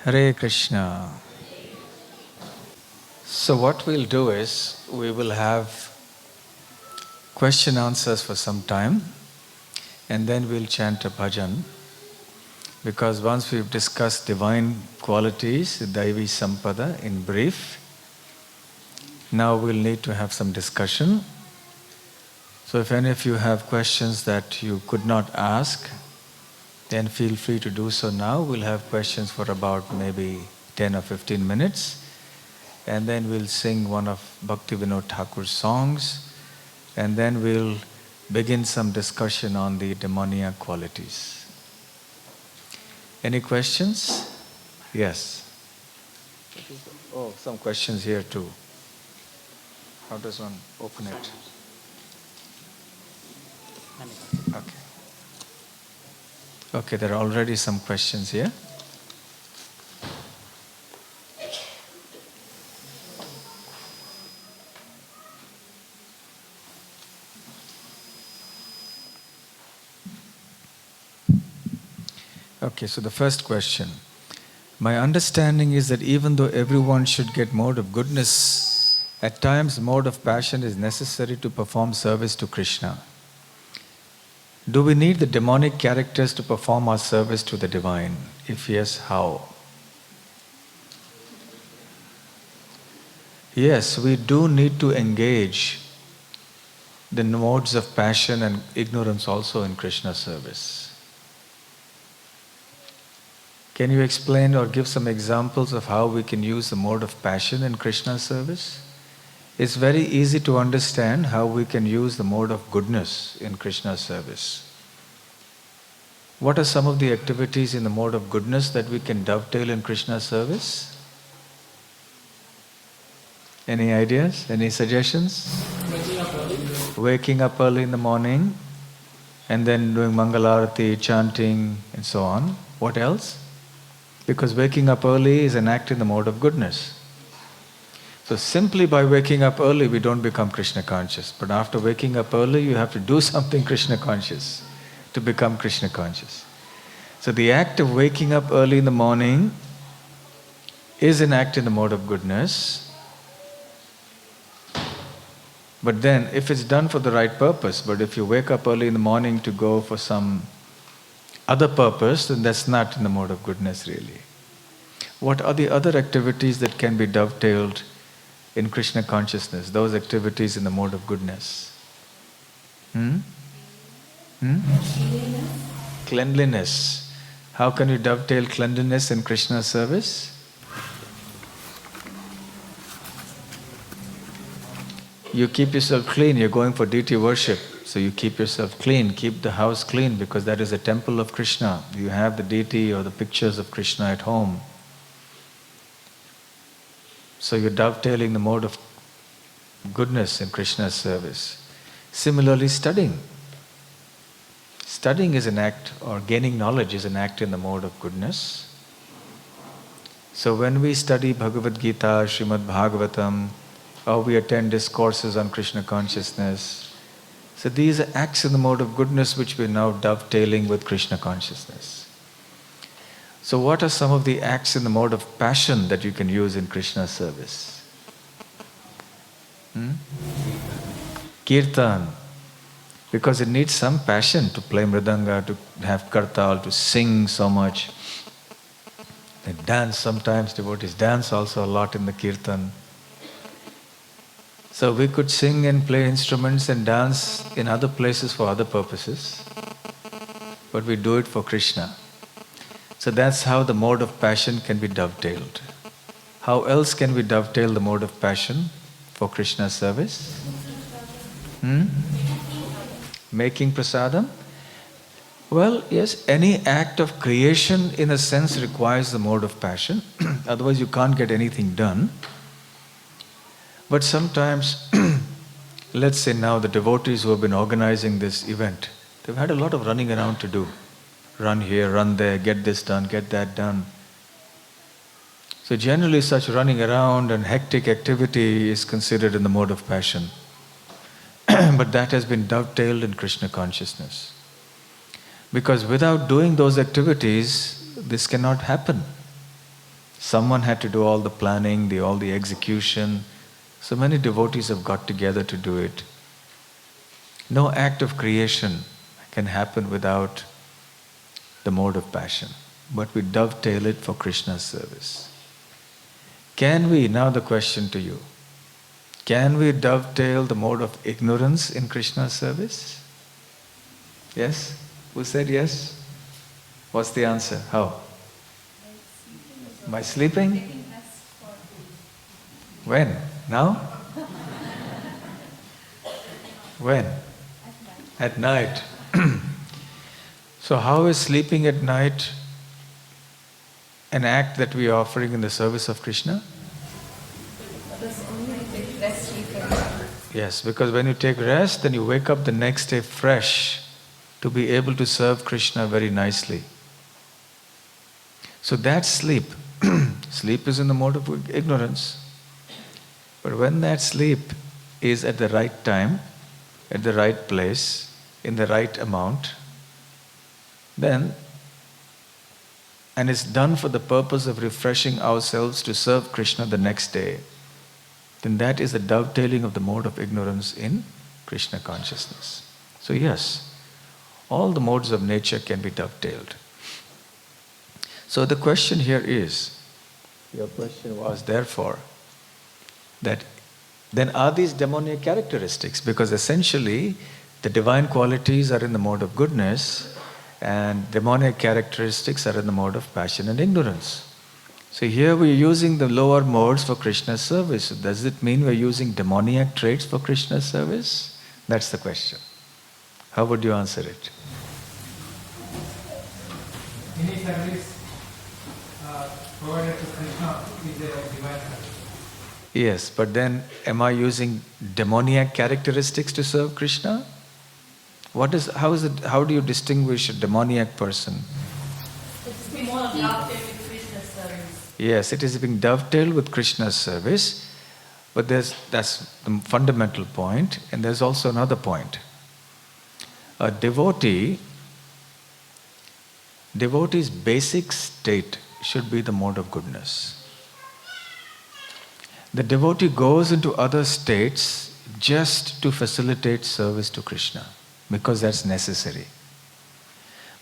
Hare Krishna. So what we'll do is, we will have question answers for some time and then we'll chant a bhajan. Because once we've discussed divine qualities, Daivi Sampada in brief, now we'll need to have some discussion. So if any of you have questions that you could not ask, then feel free to do so now. We'll have questions for about maybe 10 or 15 minutes. And then we'll sing one of Bhakti Vinod Thakur's songs. And then we'll begin some discussion on the demoniac qualities. Any questions? Yes. Oh, some questions here too. How does one open it? Okay. Okay, there are already some questions here. Okay, so the first question. My understanding is that even though everyone should get mode of goodness, at times mode of passion is necessary to perform service to Krishna. Do we need the demonic characters to perform our service to the divine? If yes, how? Yes, we do need to engage the modes of passion and ignorance also in Krishna's service. Can you explain or give some examples of how we can use the mode of passion in Krishna's service? It's very easy to understand how we can use the mode of goodness in Krishna's service. What are some of the activities in the mode of goodness that we can dovetail in Krishna's service? Any ideas? Any suggestions? Waking up early in the morning and then doing Mangalarati, chanting and so on. What else? Because waking up early is an act in the mode of goodness. So simply by waking up early, we don't become Krishna conscious. But after waking up early, you have to do something Krishna conscious to become Krishna conscious. So the act of waking up early in the morning is an act in the mode of goodness. But then, if it's done for the right purpose, but if you wake up early in the morning to go for some other purpose, then that's not in the mode of goodness really. What are the other activities that can be dovetailed in Krishna consciousness, those activities in the mode of goodness? Cleanliness. How can you dovetail cleanliness in Krishna's service? You keep yourself clean, you're going for deity worship. So you keep yourself clean, keep the house clean because that is a temple of Krishna. You have the deity or the pictures of Krishna at home. So you're dovetailing the mode of goodness in Krishna's service. Similarly, studying. Studying is an act, or gaining knowledge is an act in the mode of goodness. So when we study Bhagavad Gita, Srimad Bhagavatam, or we attend discourses on Krishna consciousness, so these are acts in the mode of goodness which we're now dovetailing with Krishna consciousness. So what are some of the acts in the mode of passion that you can use in Krishna's service? Kirtan. Because it needs some passion to play mridanga, to have kartal, to sing so much. And dance sometimes, devotees dance also a lot in the kirtan. So we could sing and play instruments and dance in other places for other purposes, but we do it for Krishna. So that's how the mode of passion can be dovetailed. How else can we dovetail the mode of passion for Krishna's service? Making prasadam? Well, yes, any act of creation in a sense requires the mode of passion. Otherwise you can't get anything done. But sometimes, let's say now the devotees who have been organizing this event, they've had a lot of running around to do. Run here, run there, get this done, get that done. So generally such running around and hectic activity is considered in the mode of passion. But that has been dovetailed in Krishna consciousness. Because without doing those activities, this cannot happen. Someone had to do all the planning, all the execution. So many devotees have got together to do it. No act of creation can happen without the mode of passion. But we dovetail it for Krishna's service. Can we, now the question to you, can we dovetail the mode of ignorance in Krishna's service? Yes? Who said yes? What's the answer? How? By sleeping? When? Now? When? At night. So how is sleeping at night an act that we are offering in the service of Krishna? Yes, because when you take rest, then you wake up the next day fresh to be able to serve Krishna very nicely. So that's sleep. Sleep is in the mode of ignorance. But when that sleep is at the right time, at the right place, in the right amount, then, and it's done for the purpose of refreshing ourselves to serve Krishna the next day, then that is the dovetailing of the mode of ignorance in Krishna consciousness. So yes, all the modes of nature can be dovetailed. So the question here is, your question was therefore, that then are these demoniac characteristics? Because essentially the divine qualities are in the mode of goodness and demoniac characteristics are in the mode of passion and ignorance. So here we are using the lower modes for Krishna's service. Does it mean we are using demoniac traits for Krishna's service? That's the question. How would you answer it? Any service provided to Krishna is a divine service. Yes, but then am I using demoniac characteristics to serve Krishna? How do you distinguish a demoniac person? It's being dovetailed with Krishna's service. Yes, it is being dovetailed with Krishna's service, but that's the fundamental point, and there's also another point. A devotee's basic state should be the mode of goodness. The devotee goes into other states just to facilitate service to Krishna, because that's necessary.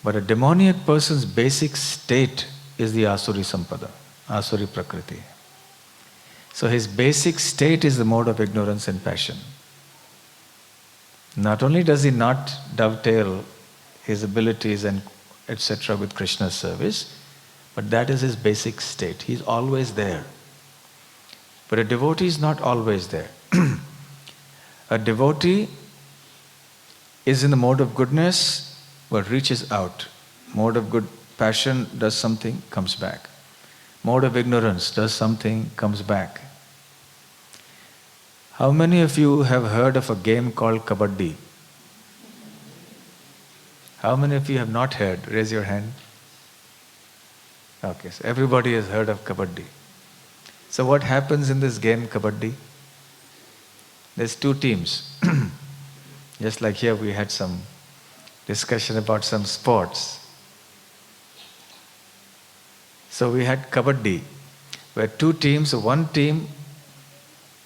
But a demoniac person's basic state is the Asuri Sampada, Asuri Prakriti. So his basic state is the mode of ignorance and passion. Not only does he not dovetail his abilities and etc. with Krishna's service, but that is his basic state. He's always there. But a devotee is not always there. A devotee is in the mode of goodness, but reaches out. Mode of good passion does something, comes back. Mode of ignorance does something, comes back. How many of you have heard of a game called Kabaddi? How many of you have not heard? Raise your hand. Okay, so everybody has heard of Kabaddi. So what happens in this game, Kabaddi? There's two teams. Just like here we had some discussion about some sports. So we had Kabaddi, where two teams, one team,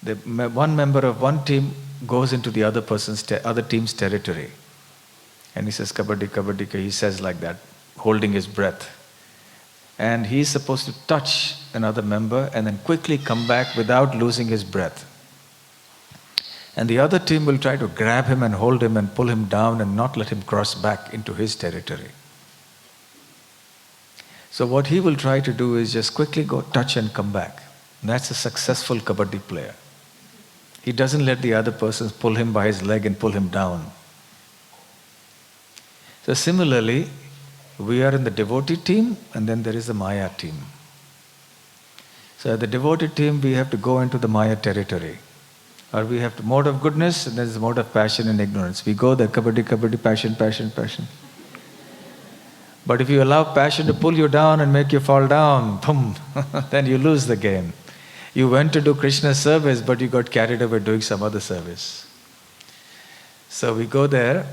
one member of one team goes into the other team's territory. And he says, Kabaddi, Kabaddi, he says like that, holding his breath. And he's supposed to touch another member and then quickly come back without losing his breath. And the other team will try to grab him and hold him and pull him down and not let him cross back into his territory. So what he will try to do is just quickly go touch and come back. And that's a successful Kabaddi player. He doesn't let the other person pull him by his leg and pull him down. So similarly, we are in the devotee team and then there is the Maya team. So at the devotee team, we have to go into the Maya territory. Or we have the mode of goodness and there is the mode of passion and ignorance. We go there, Kabaddi, Kabaddi, passion, passion, passion. But if you allow passion to pull you down and make you fall down, boom, then you lose the game. You went to do Krishna's service, but you got carried away doing some other service. So we go there,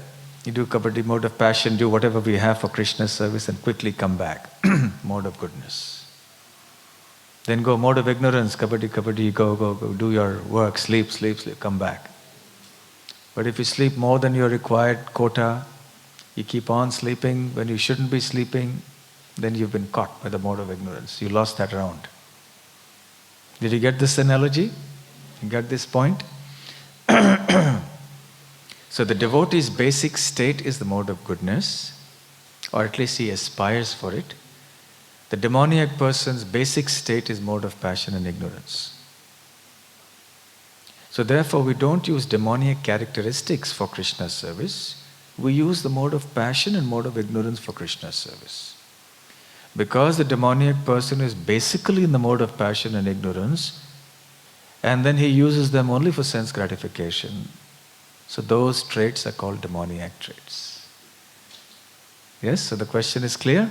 you do Kabaddi, mode of passion, do whatever we have for Krishna's service and quickly come back. Mode of goodness. Then go mode of ignorance, kabaddi, kabaddi, go, do your work, sleep, come back. But if you sleep more than your required quota, you keep on sleeping when you shouldn't be sleeping, then you've been caught by the mode of ignorance. You lost that round. Did you get this analogy? You got this point? So the devotee's basic state is the mode of goodness, or at least he aspires for it. The demoniac person's basic state is mode of passion and ignorance. So therefore we don't use demoniac characteristics for Krishna's service. We use the mode of passion and mode of ignorance for Krishna's service. Because the demoniac person is basically in the mode of passion and ignorance, and then he uses them only for sense gratification. So those traits are called demoniac traits. Yes, so the question is clear?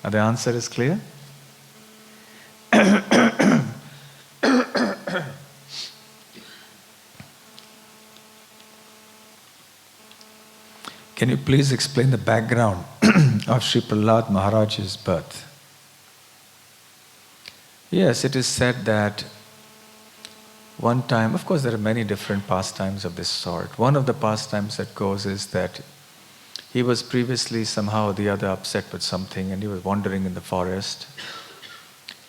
Or the answer is clear? Can you please explain the background of Sri Prahlad Maharaj's birth? Yes, it is said that one time, of course there are many different pastimes of this sort. One of the pastimes that goes is that he was previously somehow or the other upset with something, and he was wandering in the forest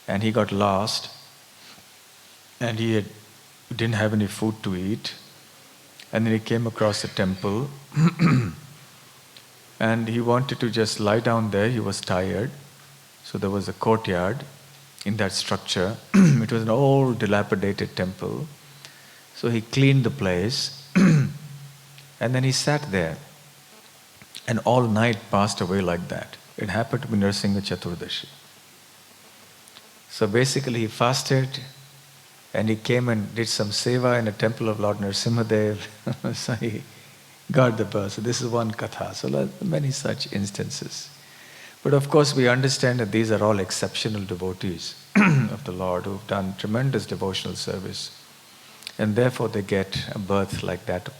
and he got lost, and he didn't have any food to eat, and then he came across a temple and he wanted to just lie down there. He was tired, so there was a courtyard in that structure. It was an old dilapidated temple, so he cleaned the place and then he sat there. And all night passed away like that. It happened to be Narsingha Chaturdashi. So basically he fasted and he came and did some seva in a temple of Lord Nrsimhadev. So he got the birth. So this is one katha. So there are many such instances. But of course we understand that these are all exceptional devotees of the Lord who have done tremendous devotional service. And therefore they get a birth like that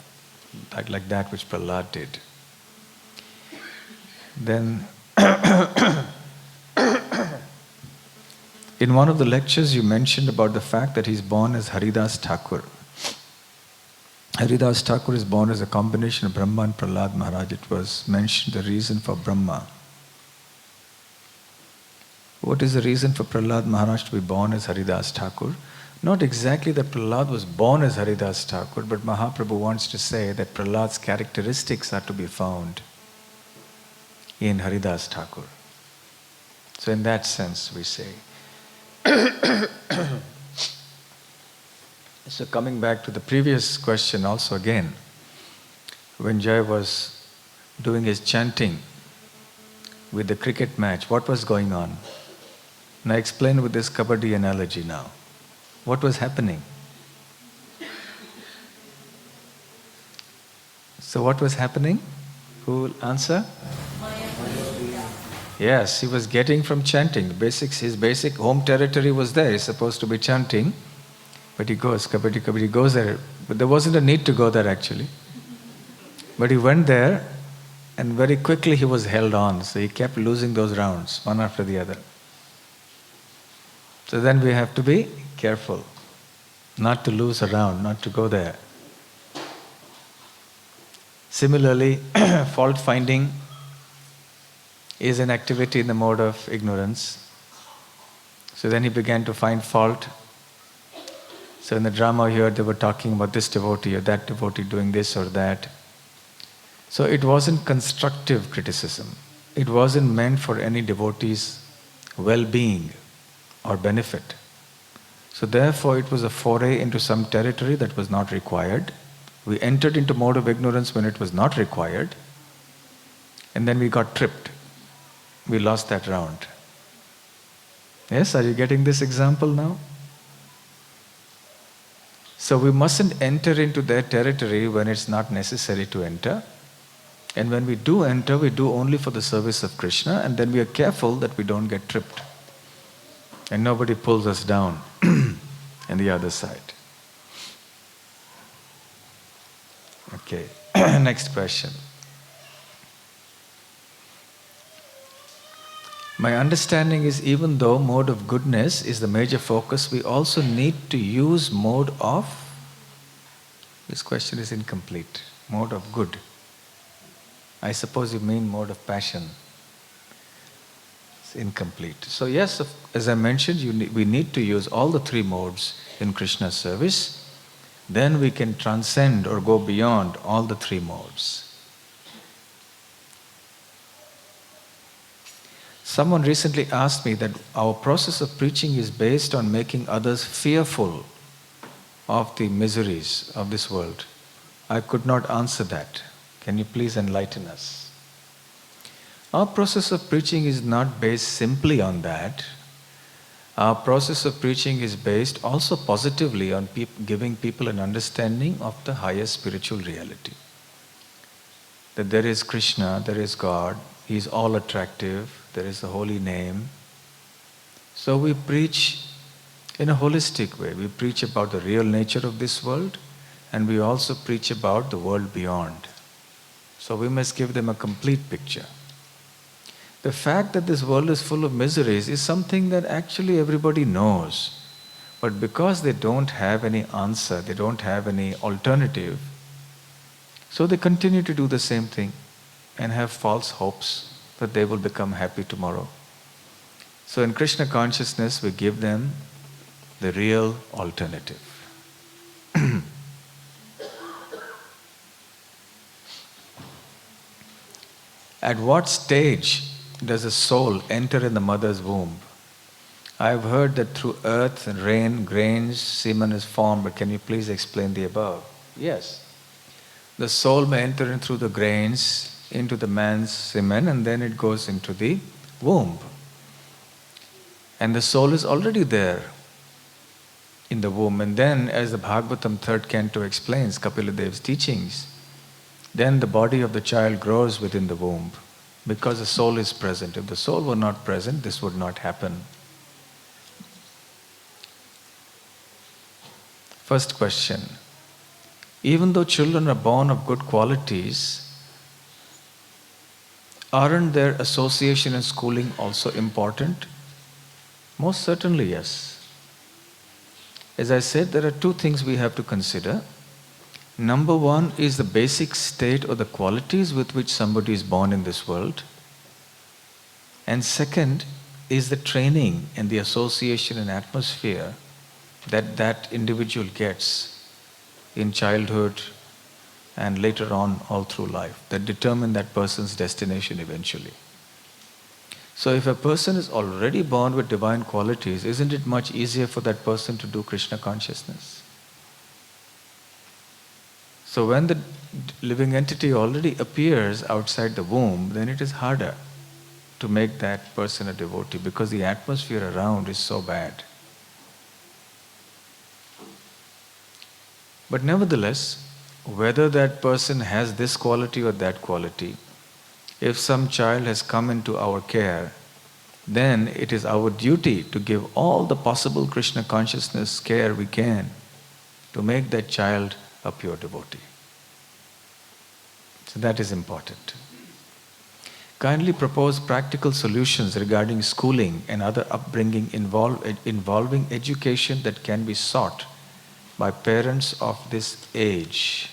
which Prahlad did. Then, in one of the lectures you mentioned about the fact that he's born as Haridas Thakur. Haridas Thakur is born as a combination of Brahma and Prahlad Maharaj. It was mentioned the reason for Brahma. What is the reason for Prahlad Maharaj to be born as Haridas Thakur? Not exactly that Prahlad was born as Haridas Thakur, but Mahaprabhu wants to say that Prahlad's characteristics are to be found in Haridas Thakur. So in that sense we say. So coming back to the previous question also again, when Jay was doing his chanting with the cricket match, what was going on? Now explain with this kabaddi analogy now. What was happening? So what was happening? Who will answer? Yes, he was getting from chanting. His basic home territory was there. He's supposed to be chanting. But he goes, kabaddi, kabaddi, he goes there. But there wasn't a need to go there actually. But he went there and very quickly he was held on. So he kept losing those rounds, one after the other. So then we have to be careful not to lose a round, not to go there. Similarly, fault finding is an activity in the mode of ignorance. So then he began to find fault. So in the drama here they were talking about this devotee or that devotee doing this or that. So it wasn't constructive criticism. It wasn't meant for any devotee's well-being or benefit. So therefore it was a foray into some territory that was not required. We entered into mode of ignorance when it was not required, and then we got tripped. We lost that round. Yes, are you getting this example now? So we mustn't enter into their territory when it's not necessary to enter. And when we do enter, we do only for the service of Krishna, and then we are careful that we don't get tripped. And nobody pulls us down on the other side. Okay, next question. My understanding is even though mode of goodness is the major focus, we also need to use mode of, this question is incomplete, mode of good. I suppose you mean mode of passion. It's incomplete. So yes, as I mentioned, we need to use all the three modes in Krishna's service. Then we can transcend or go beyond all the three modes. Someone recently asked me that our process of preaching is based on making others fearful of the miseries of this world. I could not answer that. Can you please enlighten us? Our process of preaching is not based simply on that. Our process of preaching is based also positively on giving people an understanding of the higher spiritual reality. That there is Krishna, there is God, He is all attractive, there is the holy name. So we preach in a holistic way. We preach about the real nature of this world, and we also preach about the world beyond. So we must give them a complete picture. The fact that this world is full of miseries is something that actually everybody knows. But because they don't have any answer, they don't have any alternative, so they continue to do the same thing and have false hopes that they will become happy tomorrow. So in Krishna consciousness, we give them the real alternative. At what stage does a soul enter in the mother's womb? I have heard that through earth and rain, grains, semen is formed, but can you please explain the above? Yes. The soul may enter in through the grains into the man's semen, and then it goes into the womb. And the soul is already there in the womb. And then, as the Bhagavatam 3rd canto explains, Kapila Dev's teachings, then the body of the child grows within the womb because the soul is present. If the soul were not present, this would not happen. First question. Even though children are born of good qualities, aren't their association and schooling also important? Most certainly, yes. As I said, there are two things we have to consider. Number one is the basic state or the qualities with which somebody is born in this world. And second is the training and the association and atmosphere that that individual gets in childhood and later on all through life that determine that person's destination eventually. So if a person is already born with divine qualities, isn't it much easier for that person to do Krishna consciousness? So when the living entity already appears outside the womb, then it is harder to make that person a devotee because the atmosphere around is so bad. But nevertheless, whether that person has this quality or that quality, if some child has come into our care, then it is our duty to give all the possible Krishna consciousness care we can to make that child a pure devotee. So that is important. Kindly propose practical solutions regarding schooling and other upbringing involving education that can be sought by parents of this age.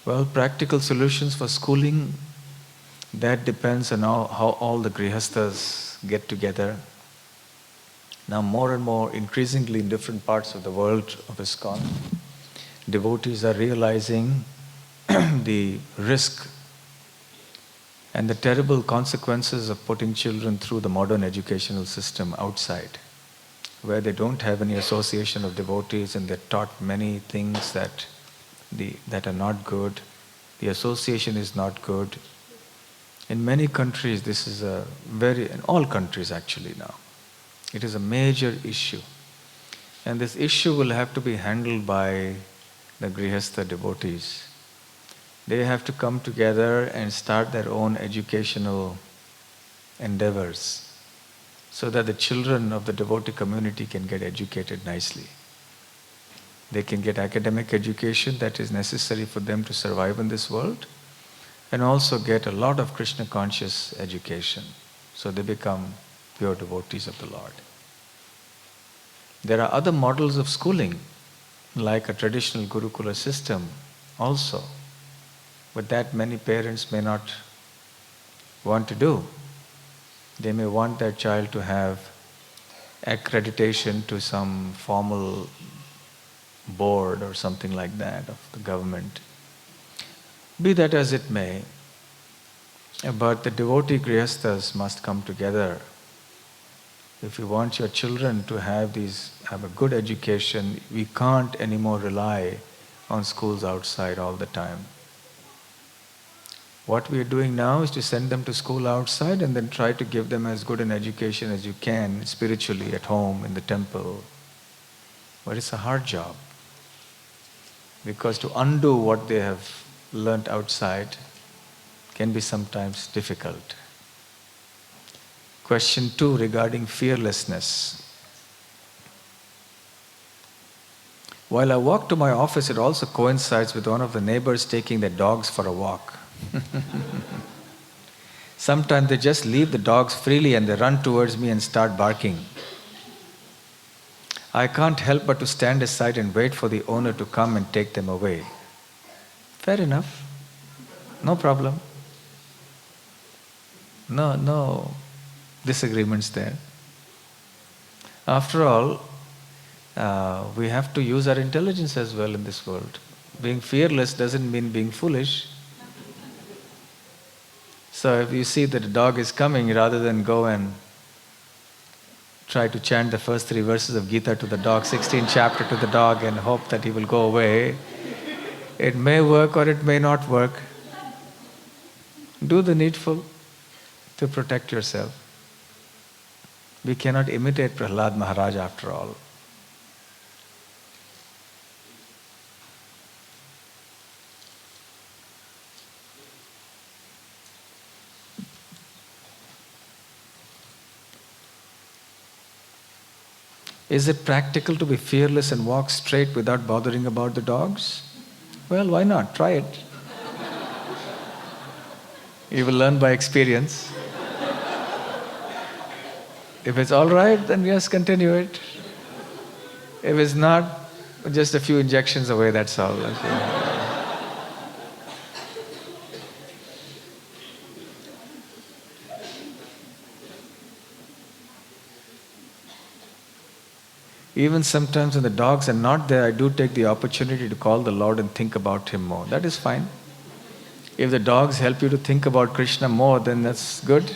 Well, practical solutions for schooling, that depends on how all the grihasthas get together. Now more and more, increasingly in different parts of the world of ISKCON, devotees are realizing the risk and the terrible consequences of putting children through the modern educational system outside, where they don't have any association of devotees and they're taught many things that are not good. The association is not good. In many countries, this is in all countries actually now, it is a major issue. And this issue will have to be handled by the Grihastha devotees. They have to come together and start their own educational endeavors so that the children of the devotee community can get educated nicely. They can get academic education that is necessary for them to survive in this world, and also get a lot of Krishna conscious education. So they become pure devotees of the Lord. There are other models of schooling, like a traditional Gurukula system also, but that many parents may not want to do. They may want their child to have accreditation to some formal board or something like that of the government. Be that as it may, but the devotee grihasthas must come together. If you want your children to have a good education, we can't anymore rely on schools outside all the time. What we are doing now is to send them to school outside and then try to give them as good an education as you can spiritually at home, in the temple. But it's a hard job, because to undo what they have learnt outside can be sometimes difficult. Question 2 regarding fearlessness. While I walk to my office, it also coincides with one of the neighbors taking their dogs for a walk. Sometimes they just leave the dogs freely and they run towards me and start barking. I can't help but to stand aside and wait for the owner to come and take them away. Fair enough. No problem. No disagreements there. After all, we have to use our intelligence as well in this world. Being fearless doesn't mean being foolish. So if you see that a dog is coming, rather than go and try to chant the first 3 verses of Gita to the dog, 16th chapter to the dog, and hope that he will go away, it may work or it may not work. Do the needful to protect yourself. We cannot imitate Prahlad Maharaj after all. Is it practical to be fearless and walk straight without bothering about the dogs? Well, why not? Try it. You will learn by experience. If it's all right, then yes, continue it. If it's not, just a few injections away, that's all. Even sometimes when the dogs are not there, I do take the opportunity to call the Lord and think about Him more. That is fine. If the dogs help you to think about Krishna more, then that's good.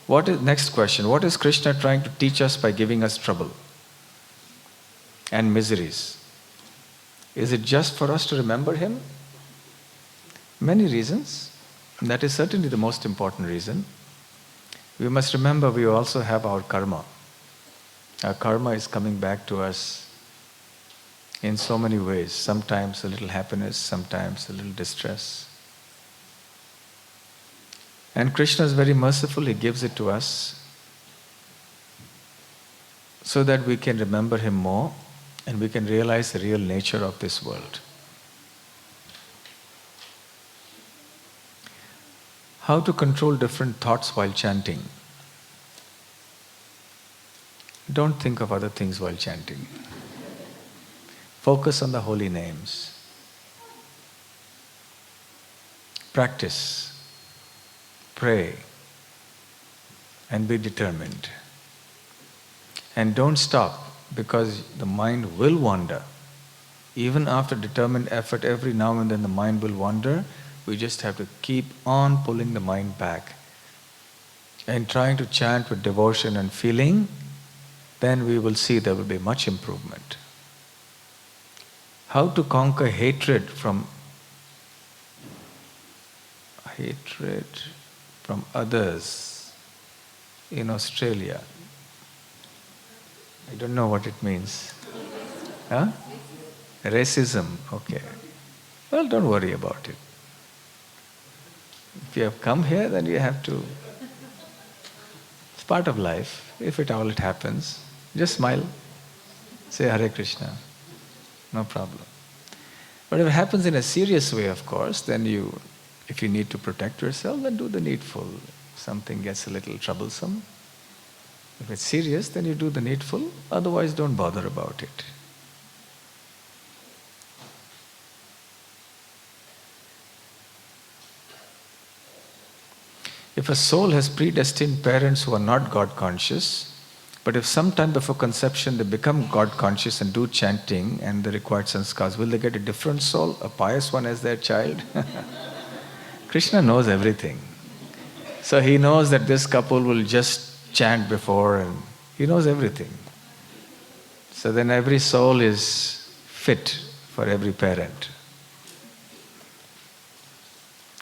Next question, what is Krishna trying to teach us by giving us trouble and miseries? Is it just for us to remember Him? Many reasons. And that is certainly the most important reason. We must remember we also have our karma. Our karma is coming back to us in so many ways. Sometimes a little happiness, sometimes a little distress. And Krishna is very merciful, He gives it to us so that we can remember Him more and we can realize the real nature of this world. How to control different thoughts while chanting? Don't think of other things while chanting. Focus on the holy names. Practice. Pray. And be determined. And don't stop, because the mind will wander. Even after determined effort, every now and then the mind will wander. We just have to keep on pulling the mind back and trying to chant with devotion and feeling. Then we will see there will be much improvement. How to conquer hatred from others in Australia? I don't know what it means. Huh? Racism, okay. Well, don't worry about it. If you have come here, then you have to. It's part of life. If it happens, just smile. Say Hare Krishna. No problem. But if it happens in a serious way, of course, then if you need to protect yourself, then do the needful. If something gets a little troublesome, if it's serious, then you do the needful, otherwise don't bother about it. If a soul has predestined parents who are not God conscious, but if sometime before conception they become God conscious and do chanting and the required sanskars, will they get a different soul, a pious one as their child? Krishna knows everything. So he knows that this couple will just chant before, and he knows everything. So then every soul is fit for every parent.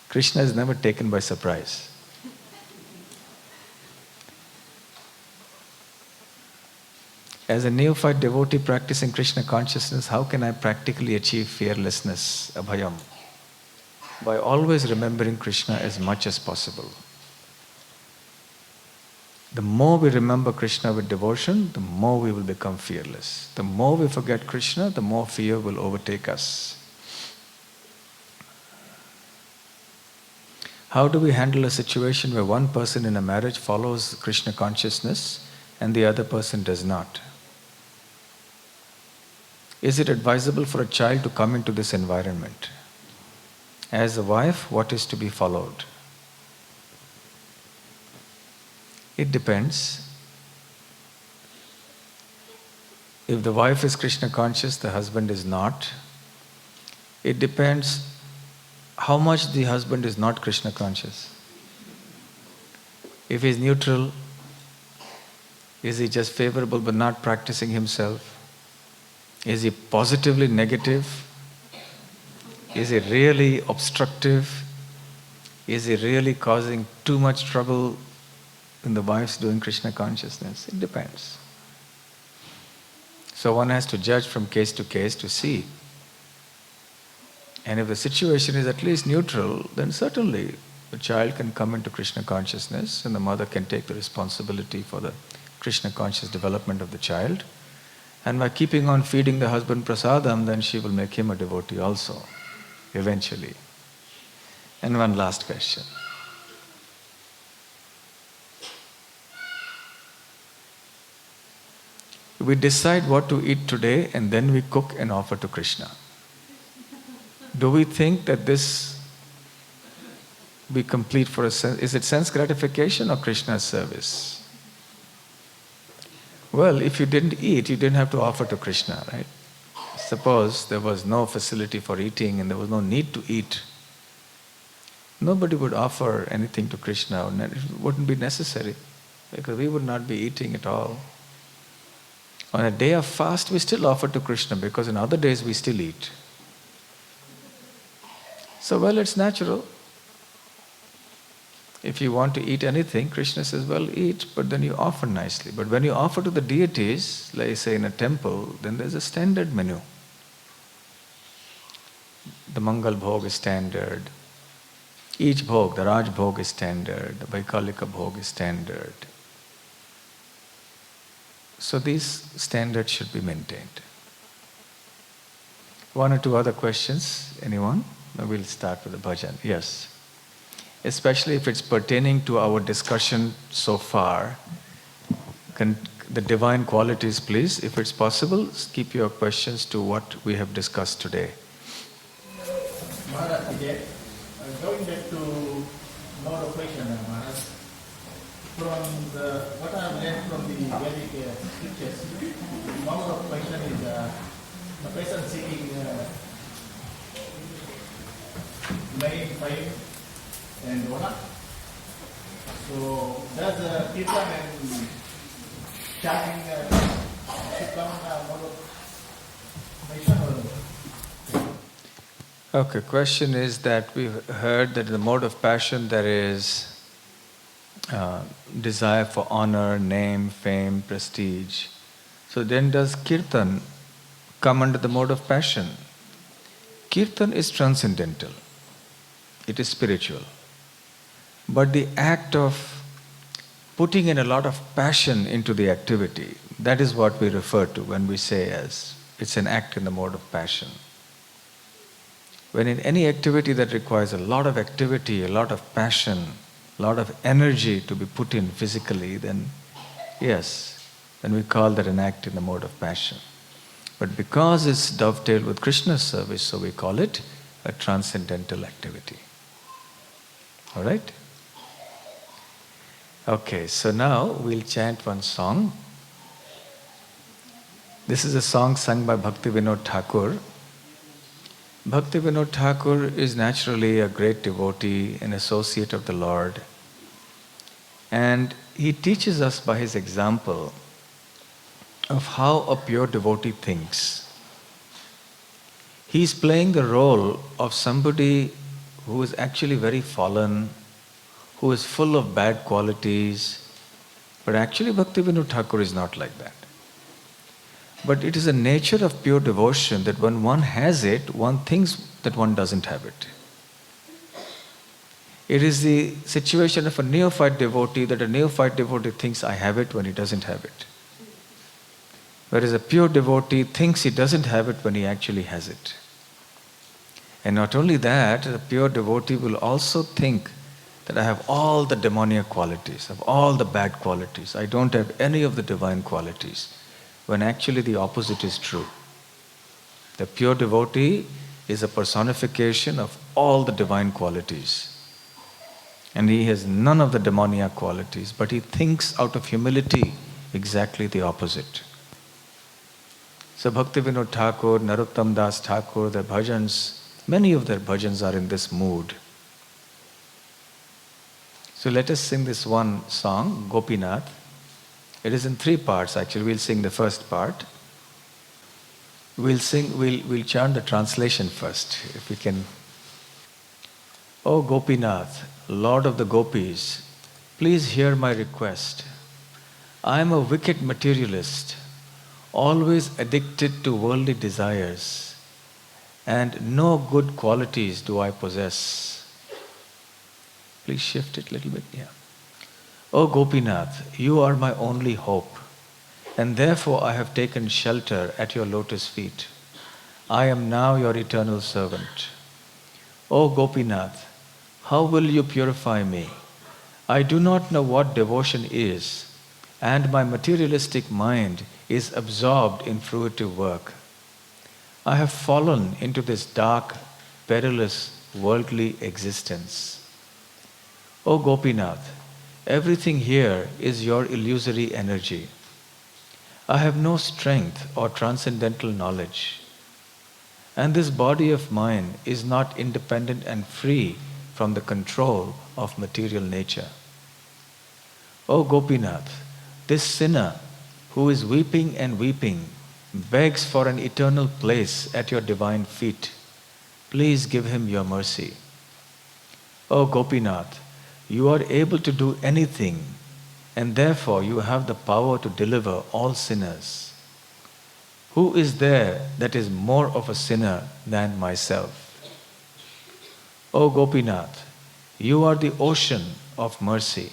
Krishna is never taken by surprise. As a neophyte devotee practicing Krishna consciousness, how can I practically achieve fearlessness, abhayam? By always remembering Krishna as much as possible. The more we remember Krishna with devotion, the more we will become fearless. The more we forget Krishna, the more fear will overtake us. How do we handle a situation where one person in a marriage follows Krishna consciousness and the other person does not? Is it advisable for a child to come into this environment? As a wife, what is to be followed? It depends. If the wife is Krishna conscious, the husband is not. It depends how much the husband is not Krishna conscious. If he is neutral, is he just favorable but not practicing himself? Is he positively negative? Is he really obstructive? Is he really causing too much trouble in the wife's doing Krishna consciousness? It depends. So one has to judge from case to case to see. And if the situation is at least neutral, then certainly the child can come into Krishna consciousness and the mother can take the responsibility for the Krishna conscious development of the child. And by keeping on feeding the husband prasadam, then she will make him a devotee also, eventually. And one last question. We decide what to eat today and then we cook and offer to Krishna. Do we think that this be complete for a sense? Is it sense gratification or Krishna's service? Well, if you didn't eat, you didn't have to offer to Krishna, right? Suppose there was no facility for eating and there was no need to eat. Nobody would offer anything to Krishna, and it wouldn't be necessary because we would not be eating at all. On a day of fast, we still offer to Krishna because in other days we still eat. So, well, it's natural. If you want to eat anything, Krishna says, well, eat, but then you offer nicely. But when you offer to the deities, like say in a temple, then there's a standard menu. The Mangal Bhog is standard. Each Bhog, the Raj Bhog is standard. The Vaikalika Bhog is standard. So these standards should be maintained. One or two other questions? Anyone? We'll start with the bhajan. Yes. Especially if it's pertaining to our discussion so far. The divine qualities, please, if it's possible, keep your questions to what we have discussed today. Maharaj, going back to more of question, Maharaj, from what I have learned from the Vedic scriptures, one of the question is a person seeking main fame and honor. So does kirtan and chanting should come more of mission or? Okay, question is that we've heard that in the mode of passion there is desire for honor, name, fame, prestige. So then does kirtan come under the mode of passion? Kirtan is transcendental. It is spiritual. But the act of putting in a lot of passion into the activity, that is what we refer to when we say as it's an act in the mode of passion. When in any activity that requires a lot of activity, a lot of passion, a lot of energy to be put in physically, then yes, then we call that an act in the mode of passion. But because it's dovetailed with Krishna's service, so we call it a transcendental activity. All right? Okay, so now we'll chant one song. This is a song sung by Bhakti Vinod Thakur. Bhakti Vinod Thakur is naturally a great devotee, an associate of the Lord. And he teaches us by his example of how a pure devotee thinks. He's playing the role of somebody who is actually very fallen, who is full of bad qualities. But actually Bhakti Vinod Thakur is not like that. But it is a nature of pure devotion that when one has it, one thinks that one doesn't have it. It is the situation of a neophyte devotee that a neophyte devotee thinks I have it when he doesn't have it. Whereas a pure devotee thinks he doesn't have it when he actually has it. And not only that, a pure devotee will also think that I have all the demoniac qualities, I have all the bad qualities, I don't have any of the divine qualities. When actually the opposite is true. The pure devotee is a personification of all the divine qualities. And he has none of the demoniac qualities, but he thinks out of humility exactly the opposite. So Bhakti Vinod Thakur, Narottam Das Thakur, their bhajans, many of their bhajans are in this mood. So let us sing this one song, Gopinath. It is in 3 parts actually. We'll sing the first part. We'll chant the translation first, if we can. O Gopinath, Lord of the Gopis, please hear my request. I am a wicked materialist, always addicted to worldly desires, and no good qualities do I possess. Please shift it a little bit, yeah. O Gopinath, you are my only hope, and therefore I have taken shelter at your lotus feet. I am now your eternal servant. O Gopinath, how will you purify me? I do not know what devotion is, and my materialistic mind is absorbed in fruitive work. I have fallen into this dark, perilous, worldly existence. O Gopinath, everything here is your illusory energy. I have no strength or transcendental knowledge. And this body of mine is not independent and free from the control of material nature. O Gopinath, this sinner who is weeping and weeping begs for an eternal place at your divine feet. Please give him your mercy. O Gopinath, you are able to do anything, and therefore you have the power to deliver all sinners. Who is there that is more of a sinner than myself? O Gopinath, you are the ocean of mercy.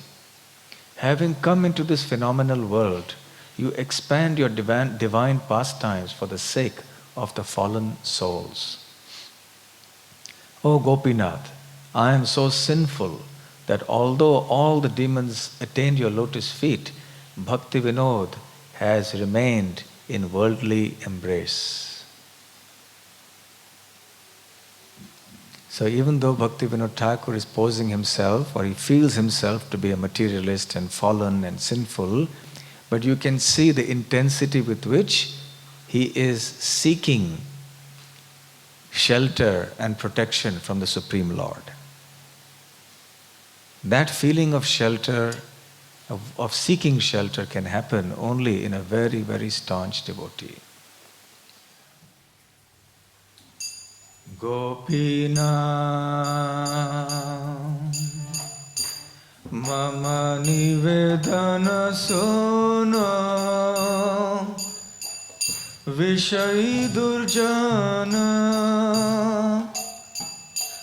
Having come into this phenomenal world, you expand your divine pastimes for the sake of the fallen souls. O Gopinath, I am so sinful that although all the demons attained your lotus feet, Bhakti Vinod has remained in worldly embrace. So even though Bhakti Vinod Thakur is posing himself, or he feels himself to be a materialist and fallen and sinful, but you can see the intensity with which he is seeking shelter and protection from the Supreme Lord. That feeling of shelter, of seeking shelter, can happen only in a very, very staunch devotee. Gopina mama nivedana sono vishay durjana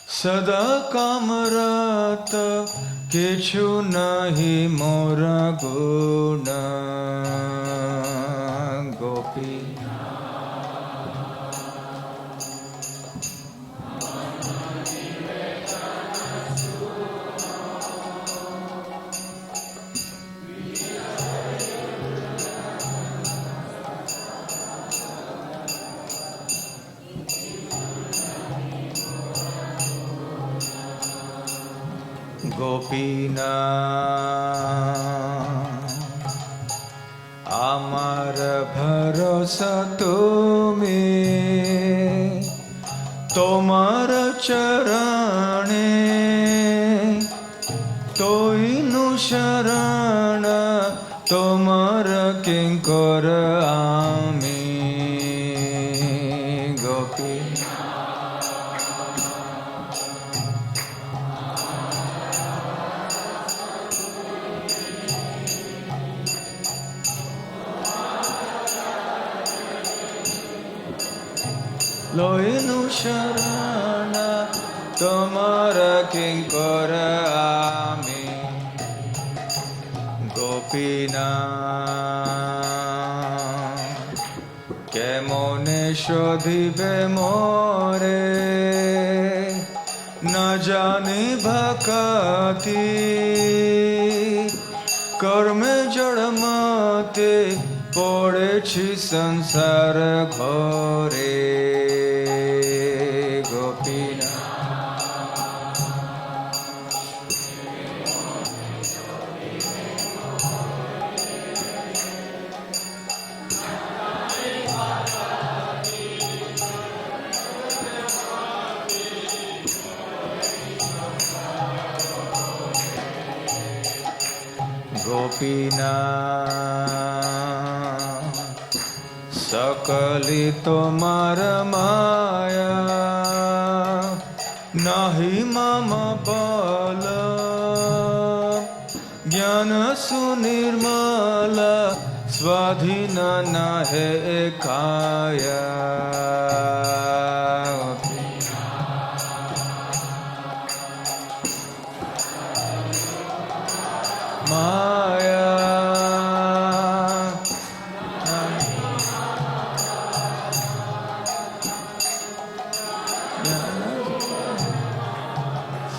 sada kamarata kechu nahi mora guna. Gopina গোপীনা আমার ভরসা তুমি তোমার চরণে তোইনু শরণ তোমার কিঙ্কর আমি গোপীনা লইনু শরণ তোমার কিঙ্কর আমি গোপীনা কেমনে শোধিবে মোরে না জানি ভকতি কর্মে জড়মতে পড়েছি সংসার ঘরে গোপীনা গোপীনা সকলি তোমার মায়া নাহি মম বল জ্ঞান সুনির্মল স্বাধীন নাহে কায়া মায়া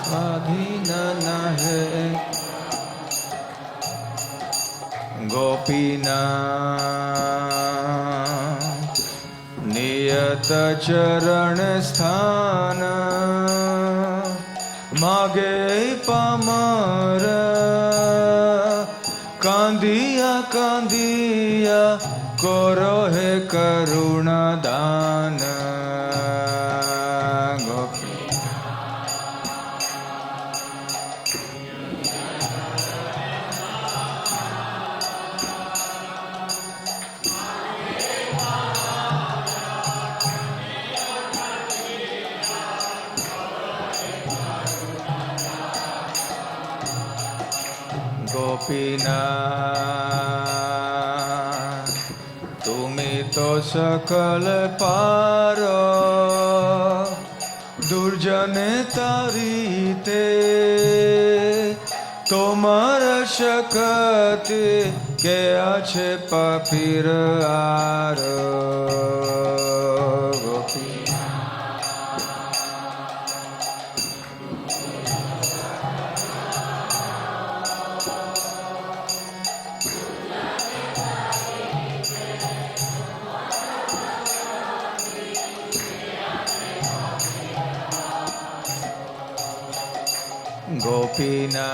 স্বাধীন নাহে গোপীনা नियत चरण स्थान मागे पामर कांदिया कांदिया करो हे करुणा दान গোপীনা তুমি তো সকল পার দুর্জনে তারিতে তোমার শক্তি কে আছে পাপীর আর গোপীনা গোপীনা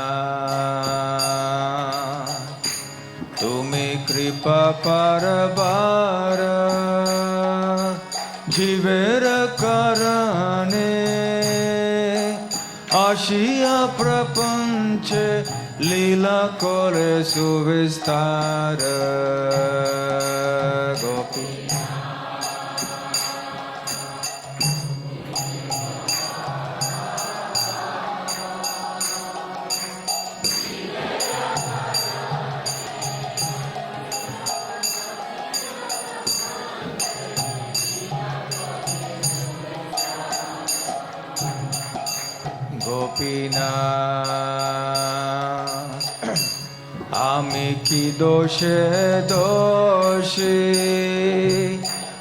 তুমি কৃপা পারবার জীবের কারণে আসিয়া প্রপঞ্চে লীলা করে সুবিস্তার গোপীনা গোপীনা আমি কি দোষে দোষী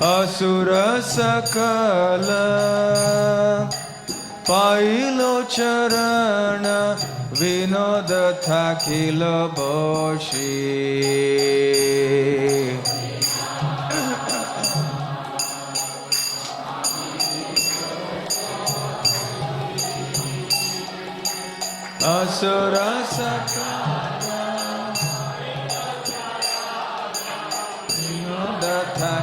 असुर सकल पाइल चरण विनोद थाकिल बशी Asura Sakara Vinodata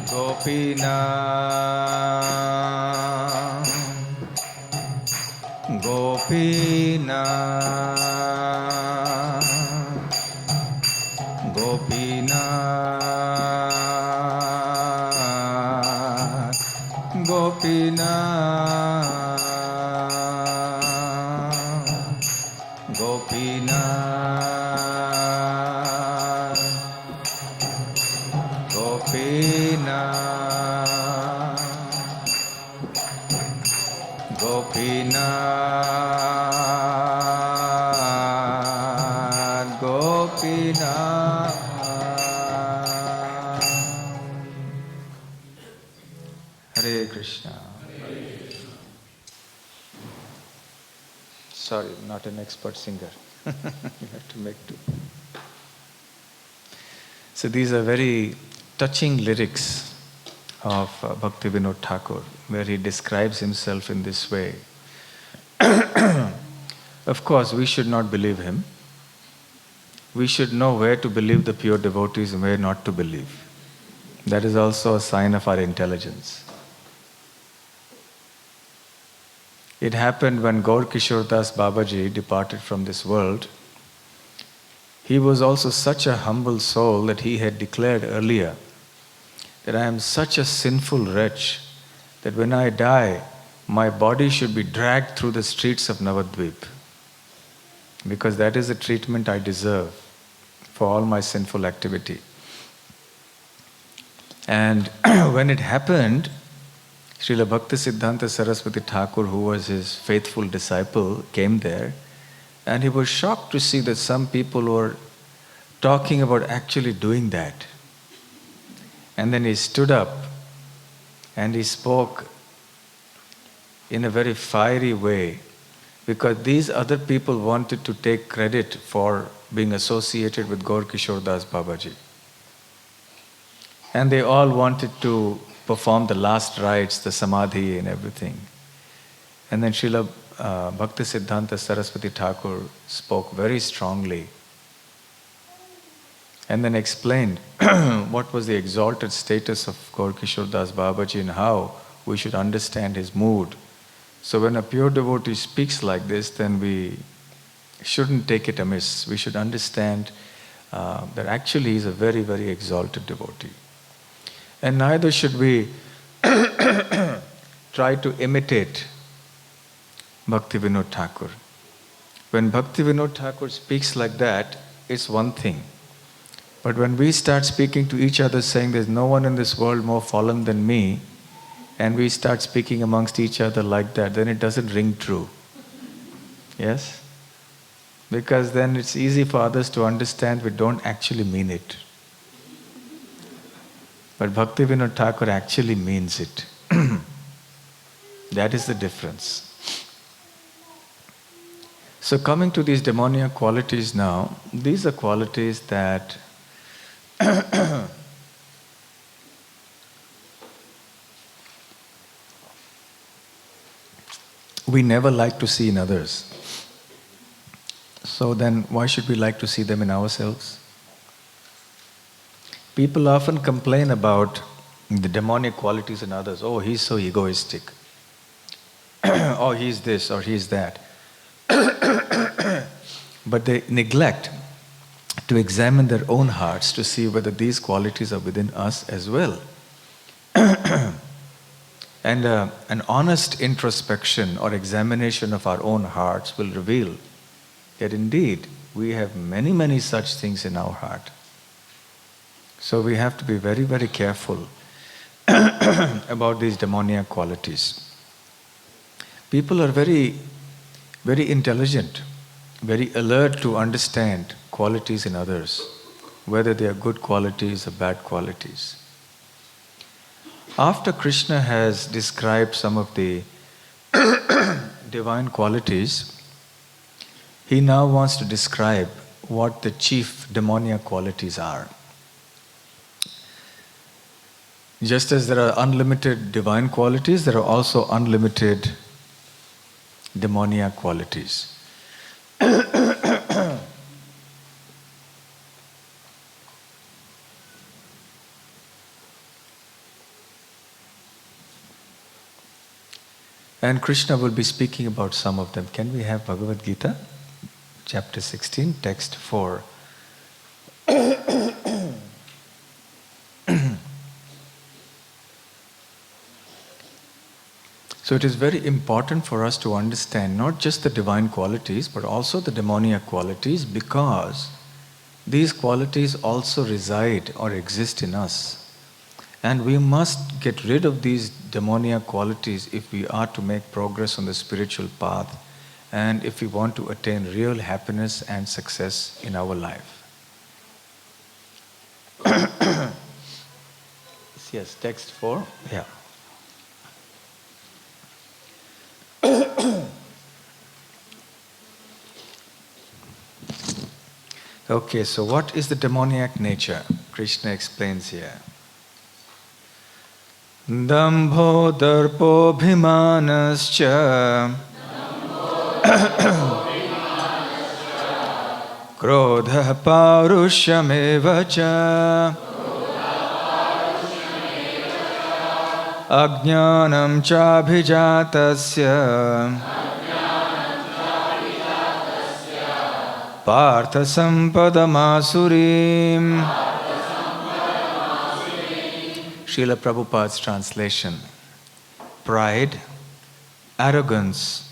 Gopina Gopina Gopina Gopina Gopina Gopina Gopina Gopina. Hare Krishna. Sorry, not an expert singer. You have to make do. So these are very touching lyrics of Bhakti Vinod Thakur, where he describes himself in this way. Of course, we should not believe him. We should know where to believe the pure devotees and where not to believe. That is also a sign of our intelligence. It happened when Gaur Kishore Das Babaji departed from this world. He was also such a humble soul that he had declared earlier that I am such a sinful wretch that when I die, my body should be dragged through the streets of Navadvip, because that is the treatment I deserve for all my sinful activity. And when it happened, Srila Bhaktisiddhanta Saraswati Thakur, who was his faithful disciple, came there, and he was shocked to see that some people were talking about actually doing that. And then he stood up and he spoke in a very fiery way, because these other people wanted to take credit for being associated with Gaur Kishore Das Babaji. And they all wanted to perform the last rites, the samadhi and everything. And then Srila Bhaktisiddhanta Saraswati Thakur spoke very strongly and then explained what was the exalted status of Gaur Kishore Das Babaji and how we should understand his mood. So when a pure devotee speaks like this, then we shouldn't take it amiss. We should understand that actually he is a very, very exalted devotee. And neither should we try to imitate Bhakti Vinod Thakur. When Bhakti Vinod Thakur speaks like that, it's one thing. But when we start speaking to each other saying there's no one in this world more fallen than me, and we start speaking amongst each other like that, then it doesn't ring true. Yes? Because then it's easy for others to understand we don't actually mean it. But Bhakti Vinod Thakur actually means it. That is the difference. So coming to these demoniac qualities now, these are qualities that we never like to see in others. So then why should we like to see them in ourselves? People often complain about the demonic qualities in others. Oh, he's so egoistic. Oh, he's this or he's that. But they neglect to examine their own hearts to see whether these qualities are within us as well. And an honest introspection or examination of our own hearts will reveal that indeed we have many, many such things in our heart. So we have to be very, very careful about these demoniac qualities. People are very, very intelligent, very alert to understand qualities in others, whether they are good qualities or bad qualities. After Krishna has described some of the divine qualities, he now wants to describe what the chief demoniac qualities are. Just as there are unlimited divine qualities, there are also unlimited demoniac qualities. And Krishna will be speaking about some of them. Can we have Bhagavad Gita, chapter 16, text 4? So it is very important for us to understand not just the divine qualities, but also the demoniac qualities, because these qualities also reside or exist in us. And we must get rid of these demoniac qualities if we are to make progress on the spiritual path and if we want to attain real happiness and success in our life. Yes, text 4. Yeah. Okay, so what is the demoniac nature? Krishna explains here. Dambho darpo bhimanascha krodha parushameva cha ajnanam cha bhijatasya Partha sampadamasurim. Srila Prabhupada's translation. Pride, arrogance,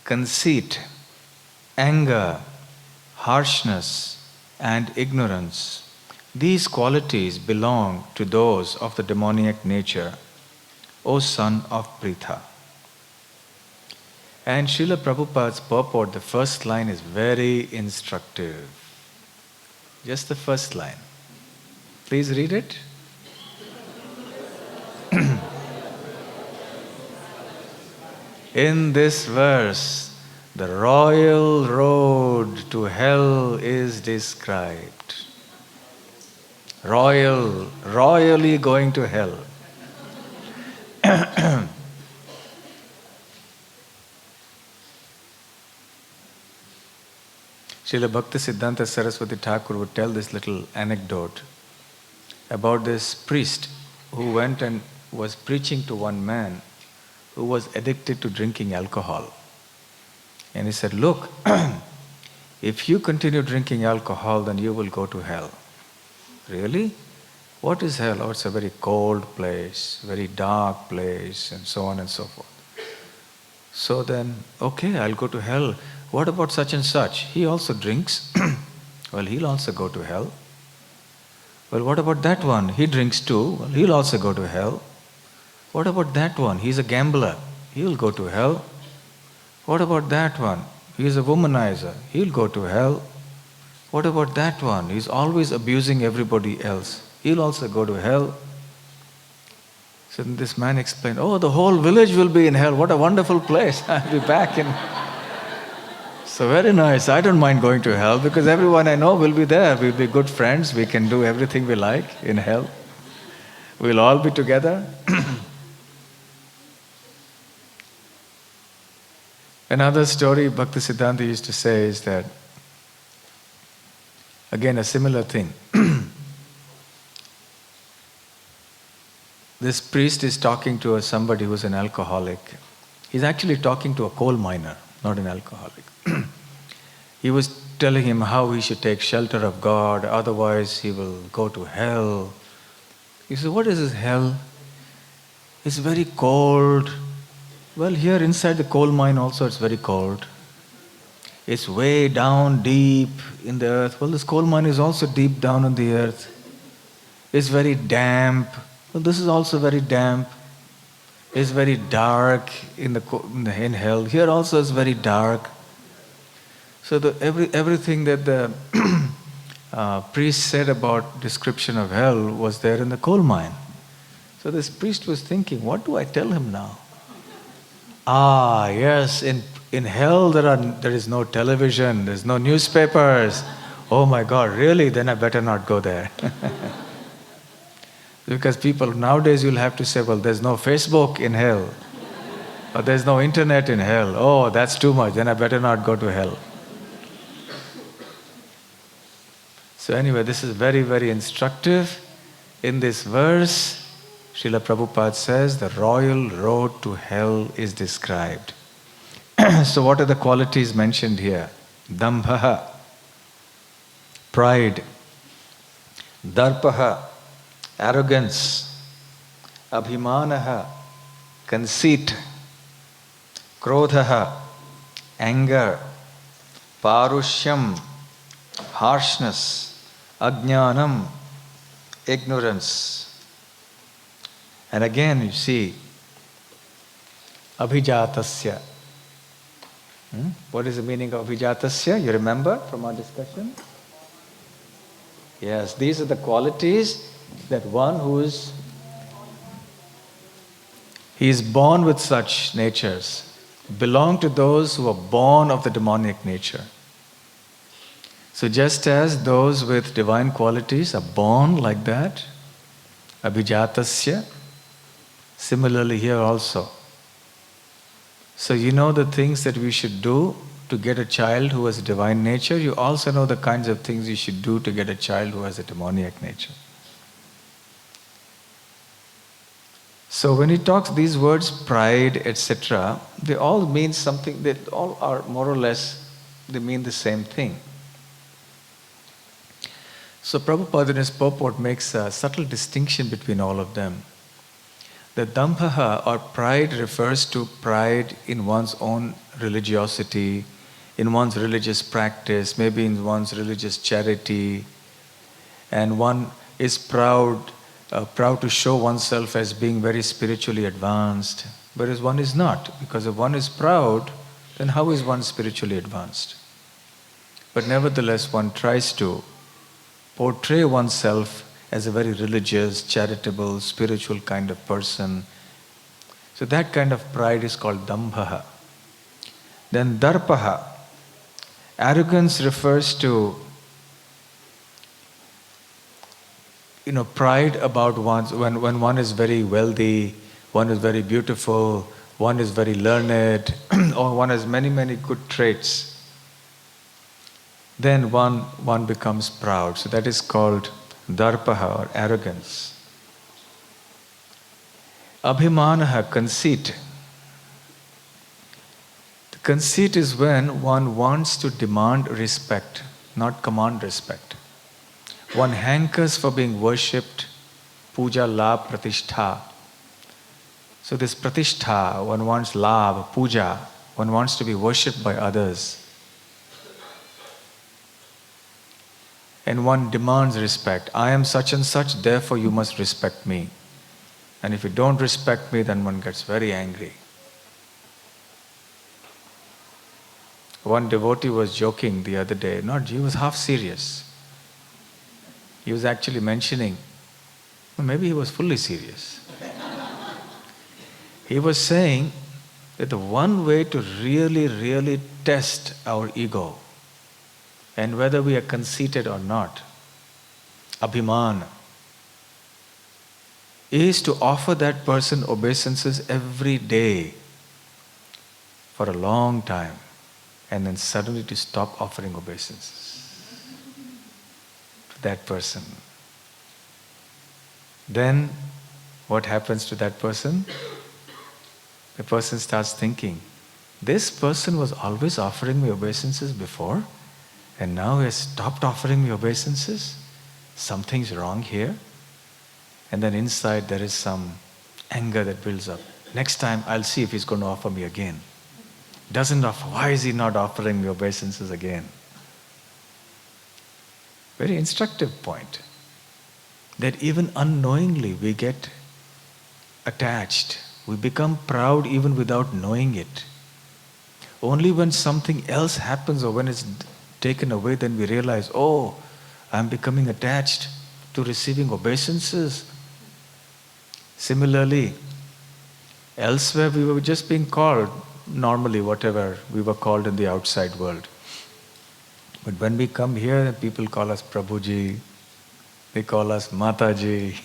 conceit, anger, harshness, and ignorance. These qualities belong to those of the demoniac nature, O son of Pritha. And Srila Prabhupada's purport, the first line is very instructive. Just the first line. Please read it. In this verse, the royal road to hell is described. Royally going to hell. Srila Bhakti Siddhanta Saraswati Thakur would tell this little anecdote about this priest who went and was preaching to one man who was addicted to drinking alcohol. And he said, look, if you continue drinking alcohol, then you will go to hell. Really? What is hell? Oh, it's a very cold place, very dark place, and so on and so forth. So then, okay, I'll go to hell. What about such and such? He also drinks. Well, he'll also go to hell. Well, what about that one? He drinks too. Well, he'll also go to hell. What about that one? He's a gambler. He'll go to hell. What about that one? He's a womanizer. He'll go to hell. What about that one? He's always abusing everybody else. He'll also go to hell. So this man explained, oh, the whole village will be in hell. What a wonderful place. I'll be back in... So very nice. I don't mind going to hell because everyone I know will be there. We'll be good friends. We can do everything we like in hell. We'll all be together. Another story Bhakti Siddhanta used to say is that, again, a similar thing. This priest is talking to somebody who's an alcoholic. He's actually talking to a coal miner, not an alcoholic. He was telling him how he should take shelter of God, otherwise he will go to hell. He said, what is this hell? It's very cold. Well, here inside the coal mine also it's very cold. It's way down deep in the earth. Well, this coal mine is also deep down in the earth. It's very damp. Well, this is also very damp. It's very dark in hell. Here also it's very dark. So everything that the priest said about description of hell was there in the coal mine. So this priest was thinking, what do I tell him now? Ah, yes, in hell there is no television, there's no newspapers. Oh my God, really? Then I better not go there. Because people nowadays you'll have to say, well, there's no Facebook in hell. Or there's no internet in hell. Oh, that's too much. Then I better not go to hell. So anyway, this is very, very instructive. In this verse, Srila Prabhupada says the royal road to hell is described. So what are the qualities mentioned here? Dambhaha, pride. Darpaha, arrogance. Abhimanaha, conceit. Krodhaha, anger. Parushyam, harshness. Ajnanam, ignorance. And again you see, abhijatasya. What is the meaning of abhijatasya? You remember from our discussion? Yes, these are the qualities that one who is, he is born with such natures, belong to those who are born of the demoniac nature. So just as those with divine qualities are born like that, abhijatasya, similarly here also. So you know the things that we should do to get a child who has a divine nature, you also know the kinds of things you should do to get a child who has a demoniac nature. So when he talks these words, pride, etc., they all mean something, they all are more or less, they mean the same thing. So Prabhupada in his purport makes a subtle distinction between all of them. The dambhaha or pride refers to pride in one's own religiosity, in one's religious practice, maybe in one's religious charity, and one is proud to show oneself as being very spiritually advanced, whereas one is not, because if one is proud, then how is one spiritually advanced? But nevertheless, one tries to portray oneself as a very religious, charitable, spiritual kind of person. So that kind of pride is called dambhaha. Then darpaha. Arrogance refers to, pride about one's, when one is very wealthy, one is very beautiful, one is very learned, or one has many, many good traits. Then one becomes proud. So that is called darpaha or arrogance. Abhimanaha, conceit. The conceit is when one wants to demand respect, not command respect. One hankers for being worshipped, puja, labh, pratishtha. So this pratishtha, one wants labh, puja, one wants to be worshipped by others. And one demands respect. I am such and such, therefore you must respect me. And if you don't respect me, then one gets very angry. One devotee was joking the other day, he was half serious. He was actually mentioning, maybe he was fully serious. He was saying that the one way to really, really test our ego, and whether we are conceited or not, abhiman, is to offer that person obeisances every day for a long time, and then suddenly to stop offering obeisances to that person. Then what happens to that person? The person starts thinking, this person was always offering me obeisances before, and now he has stopped offering me obeisances. Something's wrong here. And then inside there is some anger that builds up. Next time I'll see if he's going to offer me again. Doesn't offer. Why is he not offering me obeisances again? Very instructive point. That even unknowingly we get attached. We become proud even without knowing it. Only when something else happens or when it's taken away, then we realize, oh, I'm becoming attached to receiving obeisances. Similarly, elsewhere we were just being called normally whatever we were called in the outside world. But when we come here, people call us Prabhuji, they call us Mataji,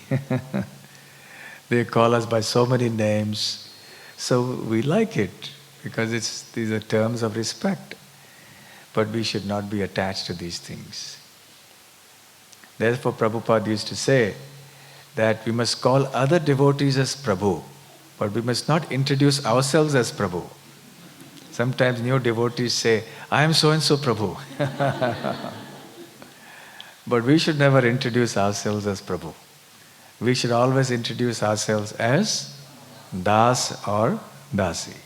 they call us by so many names. So we like it because these are terms of respect. But we should not be attached to these things. Therefore, Prabhupada used to say that we must call other devotees as Prabhu, but we must not introduce ourselves as Prabhu. Sometimes new devotees say, I am so and so Prabhu. But we should never introduce ourselves as Prabhu. We should always introduce ourselves as Das or Dasi.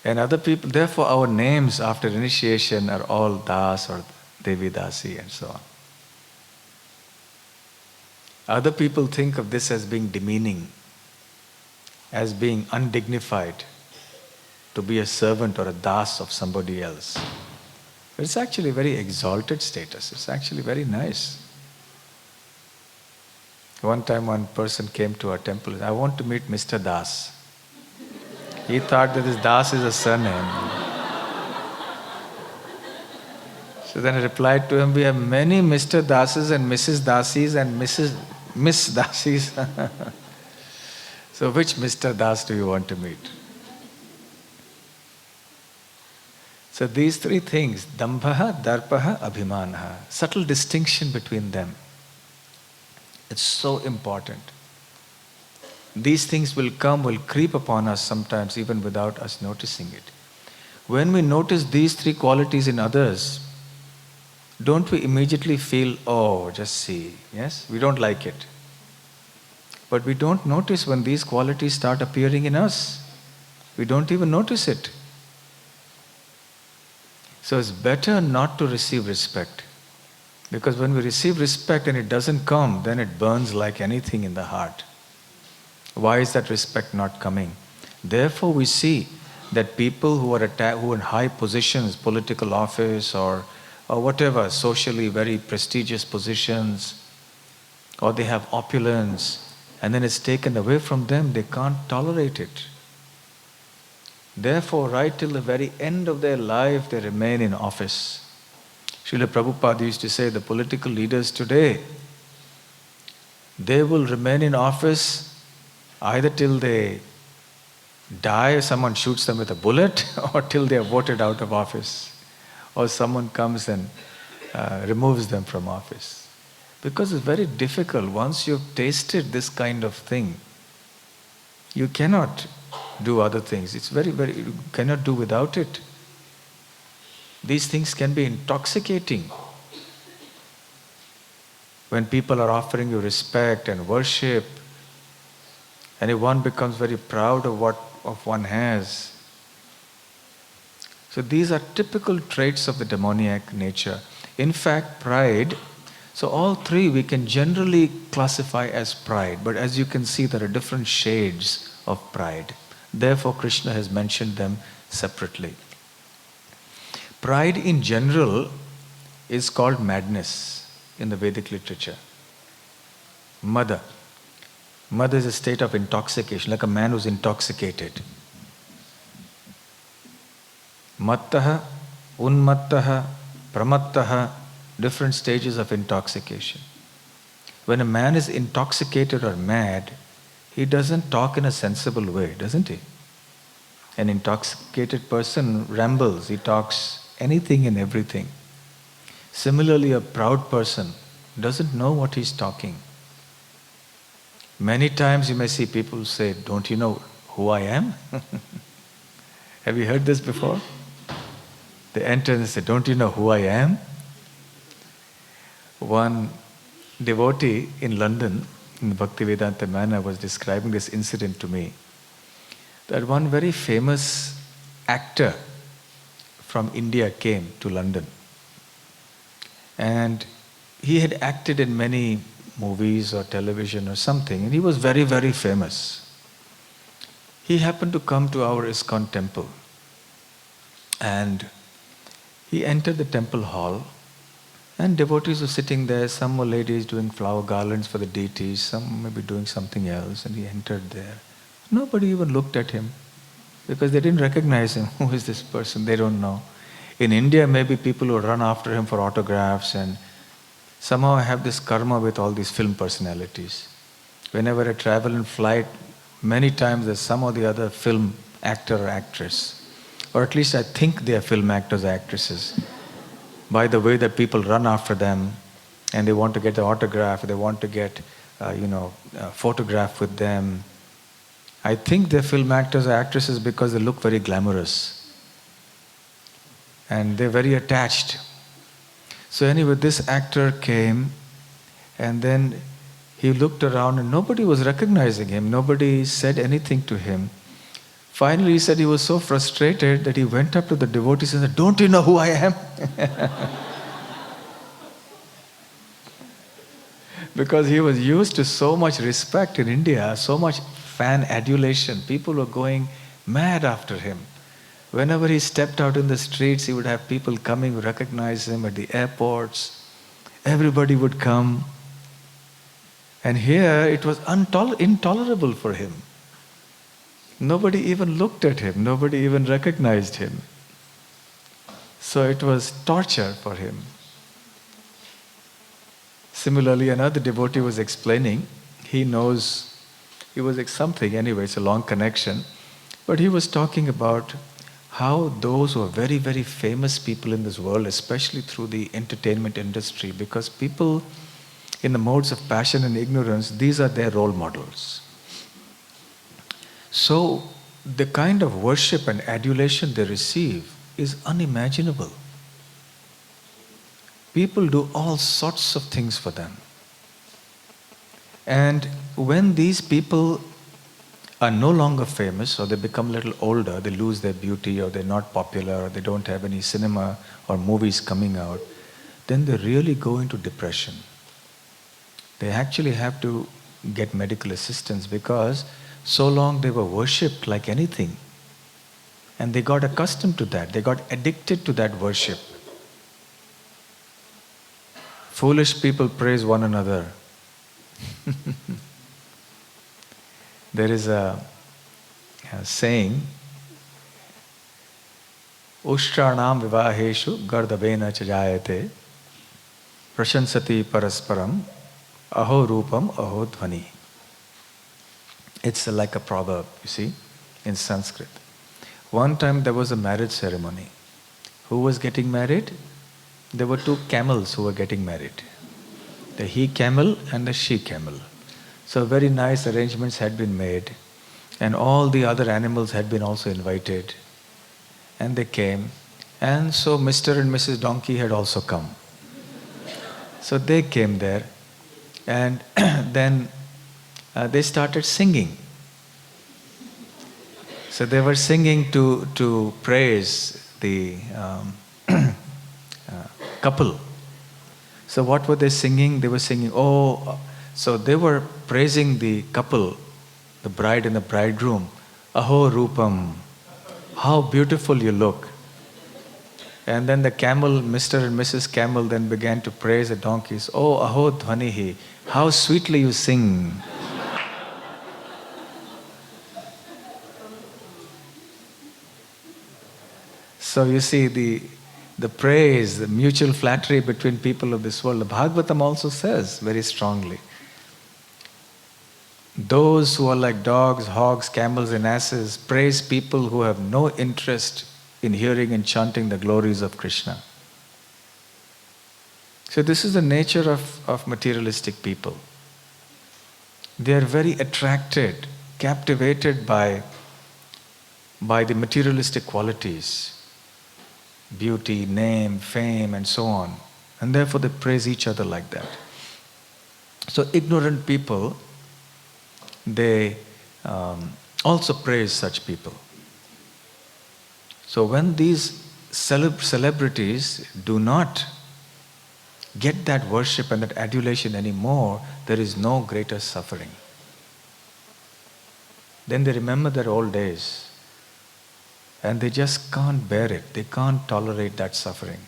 And other people, therefore our names after initiation are all Das or Devi Dasi and so on. Other people think of this as being demeaning, as being undignified, to be a servant or a Das of somebody else. But it's actually a very exalted status. It's actually very nice. One time one person came to our temple, I want to meet Mr. Das. He thought that this Das is a surname. So then I replied to him, we have many Mr. Dases and Mrs. Dasis and Miss Dasis. So which Mr. Das do you want to meet? So these three things, Dambhaha, Darpaha, Abhimanaha, subtle distinction between them. It's so important. These things will creep upon us sometimes even without us noticing it. When we notice these three qualities in others, don't we immediately feel, oh, just see, yes? We don't like it. But we don't notice when these qualities start appearing in us. We don't even notice it. So it's better not to receive respect. Because when we receive respect and it doesn't come, then it burns like anything in the heart. Why is that respect not coming? Therefore we see that people who are in high positions, political office or whatever, socially very prestigious positions, or they have opulence, and then it's taken away from them, they can't tolerate it. Therefore, right till the very end of their life, they remain in office. Srila Prabhupada used to say, the political leaders today, they will remain in office either till they die, someone shoots them with a bullet, or till they are voted out of office, or someone comes and removes them from office. Because it's very difficult. Once you've tasted this kind of thing, you cannot do other things. It's you cannot do without it. These things can be intoxicating. When people are offering you respect and worship, and if one becomes very proud of what one has. So these are typical traits of the demoniac nature. In fact, pride, so all three we can generally classify as pride, but as you can see, there are different shades of pride. Therefore, Krishna has mentioned them separately. Pride in general is called madness in the Vedic literature. Mada. Mada is a state of intoxication, like a man who's intoxicated. Mattaha, unmattaha, pramattaha, different stages of intoxication. When a man is intoxicated or mad, he doesn't talk in a sensible way, doesn't he? An intoxicated person rambles, he talks anything and everything. Similarly, a proud person doesn't know what he's talking. Many times you may see people say, don't you know who I am? Have you heard this before? They enter and say, don't you know who I am? One devotee in London, in the Bhaktivedanta manner, was describing this incident to me. That one very famous actor from India came to London. And he had acted in many movies or television or something, and he was very, very famous. He happened to come to our ISKCON temple. And he entered the temple hall, and devotees were sitting there. Some were ladies doing flower garlands for the deities, some maybe doing something else, and he entered there. Nobody even looked at him because they didn't recognize him. Who is this person? They don't know. In India, maybe people would run after him for autographs, and somehow I have this karma with all these film personalities. Whenever I travel in flight, Many times there's some or the other film actor or actress, or at least I think they are film actors or actresses, by the way that people run after them and they want to get the autograph, they want to get photograph with them. I think they're film actors or actresses because they look very glamorous and they're very attached. So anyway, this actor came and then he looked around and nobody was recognizing him. Nobody said anything to him. Finally, he said he was so frustrated that he went up to the devotees and said, "Don't you know who I am?" Because he was used to so much respect in India, so much fan adulation. People were going mad after him. Whenever he stepped out in the streets, he would have people coming, recognize him at the airports. Everybody would come. And here it was intolerable for him. Nobody even looked at him. Nobody even recognized him. So it was torture for him. Similarly, another devotee was explaining, he was something, anyway, it's a long connection, but he was talking about how those who are very, very famous people in this world, especially through the entertainment industry, because people in the modes of passion and ignorance, these are their role models. So the kind of worship and adulation they receive is unimaginable. People do all sorts of things for them. And when these people are no longer famous, or they become a little older, they lose their beauty, or they're not popular, or they don't have any cinema or movies coming out, then they really go into depression. They actually have to get medical assistance because so long they were worshipped like anything. And they got accustomed to that. They got addicted to that worship. Foolish people praise one another. There is a saying, Ushranam vivaheshu gardabena chajayate prashansati parasparam aho rupam aho dhvani. It's like a proverb, you see, in Sanskrit. One time there was a marriage ceremony. Who was getting married? There were two camels who were getting married. The he camel and the she camel. So very nice arrangements had been made, and all the other animals had been also invited. And they came, and so Mr. and Mrs. Donkey had also come. So they came there, and then they started singing. So they were singing to praise the couple. So what were they singing? They were singing, so they were praising the couple, the bride and the bridegroom. Aho Rupam, how beautiful you look. And then the camel, Mr. and Mrs. Camel, then began to praise the donkeys. Oh, Aho Dhvanihi, how sweetly you sing. So you see the praise, the mutual flattery between people of this world. The Bhagavatam also says very strongly, those who are like dogs, hogs, camels and asses praise people who have no interest in hearing and chanting the glories of Krishna. So this is the nature of materialistic people. They are very attracted, captivated by the materialistic qualities. Beauty, name, fame, and so on. And therefore they praise each other like that. So ignorant people, they also praise such people. So when these celebrities do not get that worship and that adulation anymore, there is no greater suffering. Then they remember their old days. And they just can't bear it. They can't tolerate that suffering.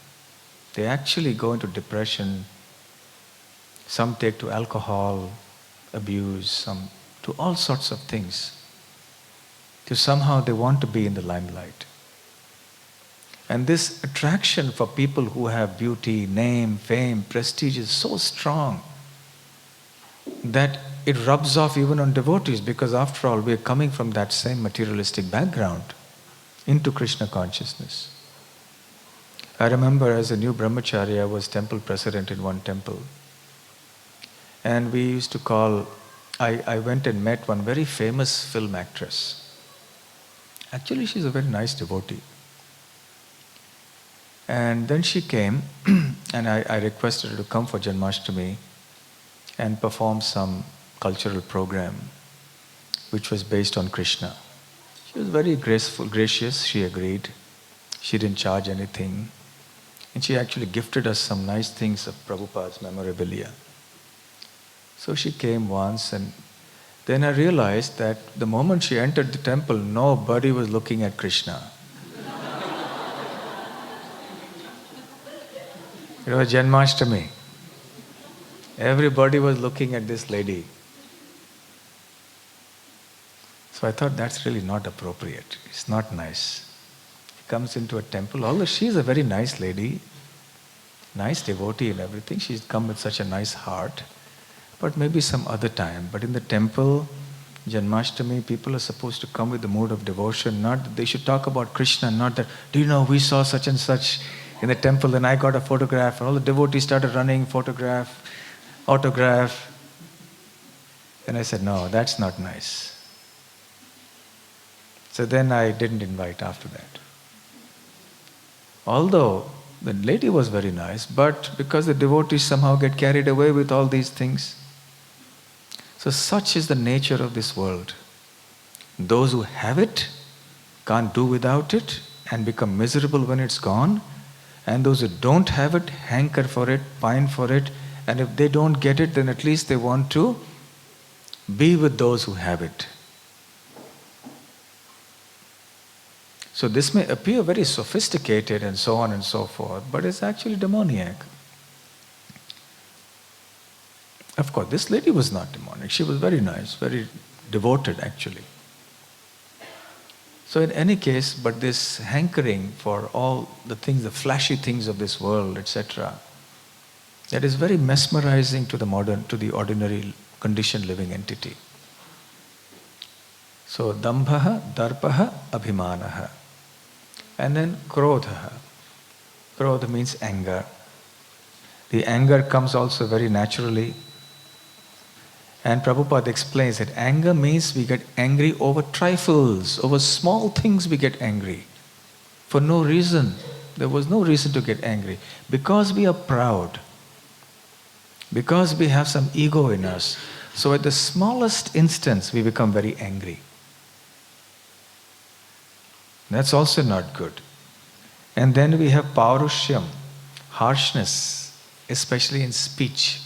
They actually go into depression. Some take to alcohol abuse, some to all sorts of things. So somehow they want to be in the limelight. And this attraction for people who have beauty, name, fame, prestige is so strong that it rubs off even on devotees, because after all, we are coming from that same materialistic background into Krishna consciousness. I remember as a new brahmachari, I was temple president in one temple. And we used to call, I went and met one very famous film actress. Actually, she's a very nice devotee. And then she came, and I requested her to come for Janmashtami and perform some cultural program which was based on Krishna. She was very gracious, she agreed. She didn't charge anything. And she actually gifted us some nice things of Prabhupada's memorabilia. So she came once, and then I realized that the moment she entered the temple, nobody was looking at Krishna. It was Janmashtami. Everybody was looking at this lady. So I thought that's really not appropriate. It's not nice. She comes into a temple, although she's a very nice lady, nice devotee and everything. She's come with such a nice heart. But maybe some other time. But in the temple, Janmashtami, people are supposed to come with the mood of devotion, not that they should talk about Krishna, not that, do you know, we saw such and such in the temple, and I got a photograph, and all the devotees started running, autograph. And I said, no, that's not nice. So then I didn't invite after that. Although the lady was very nice, but because the devotees somehow get carried away with all these things. So such is the nature of this world. Those who have it can't do without it and become miserable when it's gone. And those who don't have it, hanker for it, pine for it. And if they don't get it, then at least they want to be with those who have it. So this may appear very sophisticated and so on and so forth, but it's actually demoniac. Of course, this lady was not demonic. She was very nice, very devoted actually. So in any case, but this hankering for all the things, the flashy things of this world, etc., that is very mesmerizing to the ordinary conditioned living entity. So dambhaha, darpaha, abhimanaha. And then krodha. Krodha means anger. The anger comes also very naturally. And Prabhupada explains that anger means we get angry over trifles, over small things we get angry. For no reason. There was no reason to get angry. Because we are proud. Because we have some ego in us. So at the smallest instance we become very angry. That's also not good. And then we have paurushyam, harshness, especially in speech.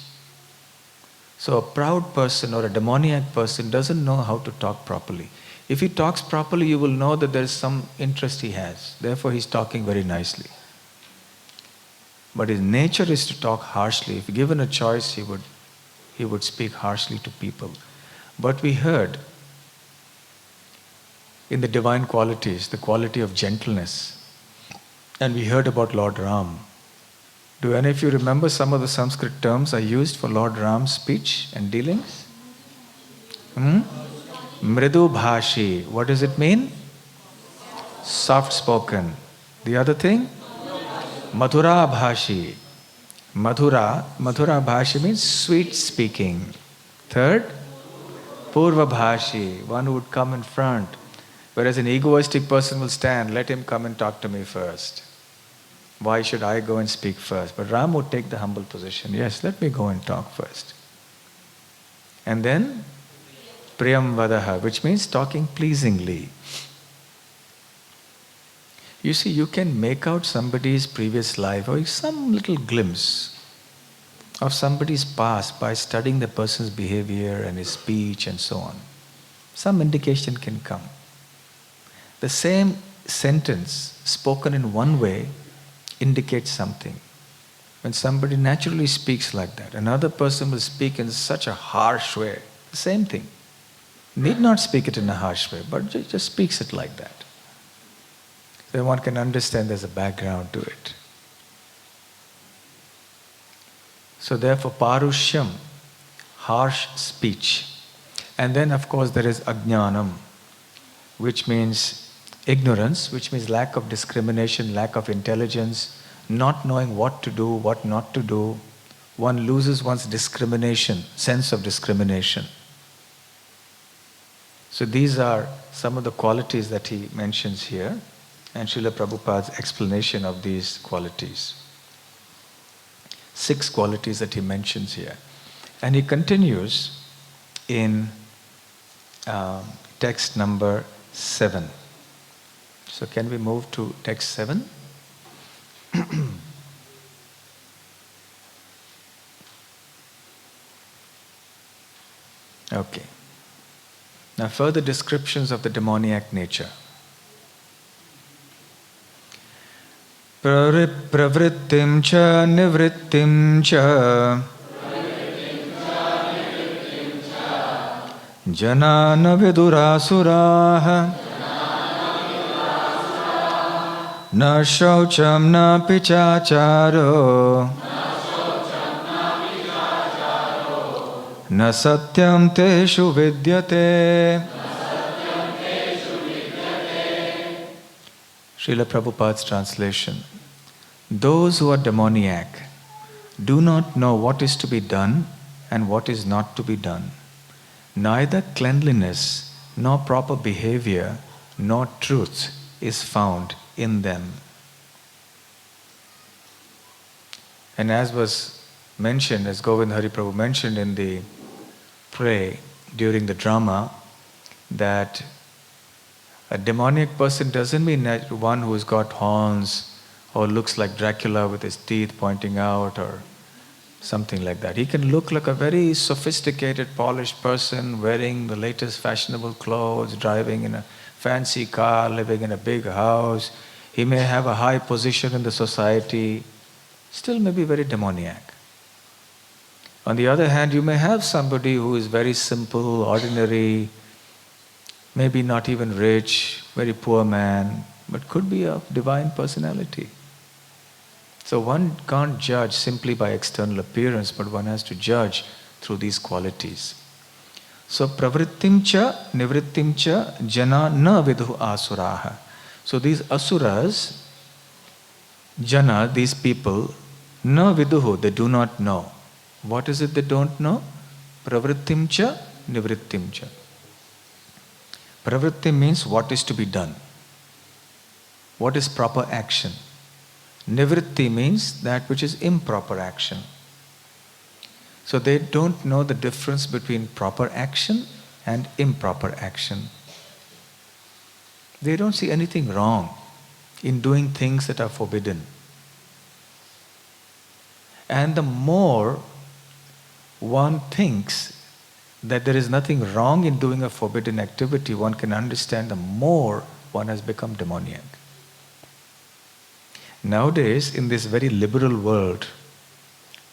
So a proud person or a demoniac person doesn't know how to talk properly. If he talks properly, you will know that there is some interest he has. Therefore he's talking very nicely. But his nature is to talk harshly. If given a choice, he would speak harshly to people. But we heard in the divine qualities, the quality of gentleness. And we heard about Lord Ram. Do any of you remember some of the Sanskrit terms I used for Lord Ram's speech and dealings? Mridu bhashi. What does it mean? Soft spoken. The other thing? Madhura bhashi. Madhura bhashi means sweet speaking. Third? Purva bhashi. One who would come in front. Whereas an egoistic person will stand, let him come and talk to me first. Why should I go and speak first? But Ram would take the humble position. Yes, let me go and talk first. And then, priyam vadaha, which means talking pleasingly. You see, you can make out somebody's previous life or some little glimpse of somebody's past by studying the person's behavior and his speech and so on. Some indication can come. The same sentence spoken in one way indicates something. When somebody naturally speaks like that, another person will speak in such a harsh way. The same thing. Need not speak it in a harsh way, but just speaks it like that. Then one can understand there's a background to it. So therefore, parushyam, harsh speech. And then of course there is ajnanam, which means ignorance, which means lack of discrimination, lack of intelligence, not knowing what to do, what not to do. One loses one's discrimination, sense of discrimination. So these are some of the qualities that he mentions here, and Srila Prabhupada's explanation of these qualities. 6 qualities that he mentions here. And he continues in text number 7. So can we move to text 7? Okay. Now further descriptions of the demoniac nature. Pravrittim cha nivrittim cha janana vidurasuraha na shaucham na pichacharo na satyam teshu vidyate. Srila Prabhupada's translation. Those who are demoniac do not know what is to be done and what is not to be done. Neither cleanliness nor proper behavior nor truth is found in them. And as was mentioned, as Govind Hari Prabhu mentioned in the play during the drama, that a demoniac person doesn't mean that one who's got horns or looks like Dracula with his teeth pointing out or something like that. He can look like a very sophisticated, polished person wearing the latest fashionable clothes, driving in a fancy car, living in a big house. He may have a high position in the society, still may be very demoniac. On the other hand, you may have somebody who is very simple, ordinary, maybe not even rich, very poor man, but could be a divine personality. So one can't judge simply by external appearance, but one has to judge through these qualities. So pravrittim cha nivrittim cha jana na vidhu asuraha. So these asuras, jana, these people, na viduhu, they do not know. What is it they don't know? Pravrittim cha nivrittim cha. Pravritti means what is to be done. What is proper action? Nivritti means that which is improper action. So they don't know the difference between proper action and improper action. They don't see anything wrong in doing things that are forbidden. And the more one thinks that there is nothing wrong in doing a forbidden activity, one can understand the more one has become demoniac. Nowadays, in this very liberal world,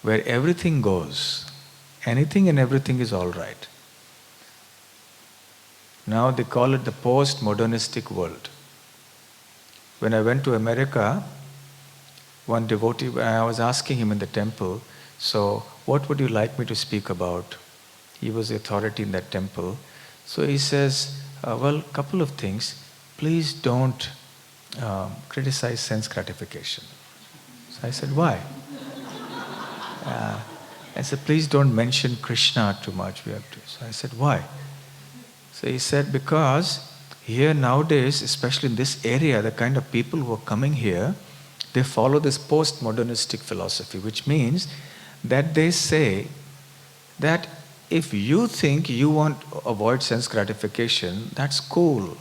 where everything goes, anything and everything is all right. Now they call it the post-modernistic world. When I went to America, one devotee, I was asking him in the temple, so what would you like me to speak about? He was the authority in that temple. So he says, well, couple of things. Please don't criticize sense gratification. So I said, why? I said, please don't mention Krishna too much. We have to. So I said, why? So he said, because here nowadays, especially in this area, the kind of people who are coming here, they follow this post-modernistic philosophy, which means that they say that if you think you want to avoid sense gratification, that's cool.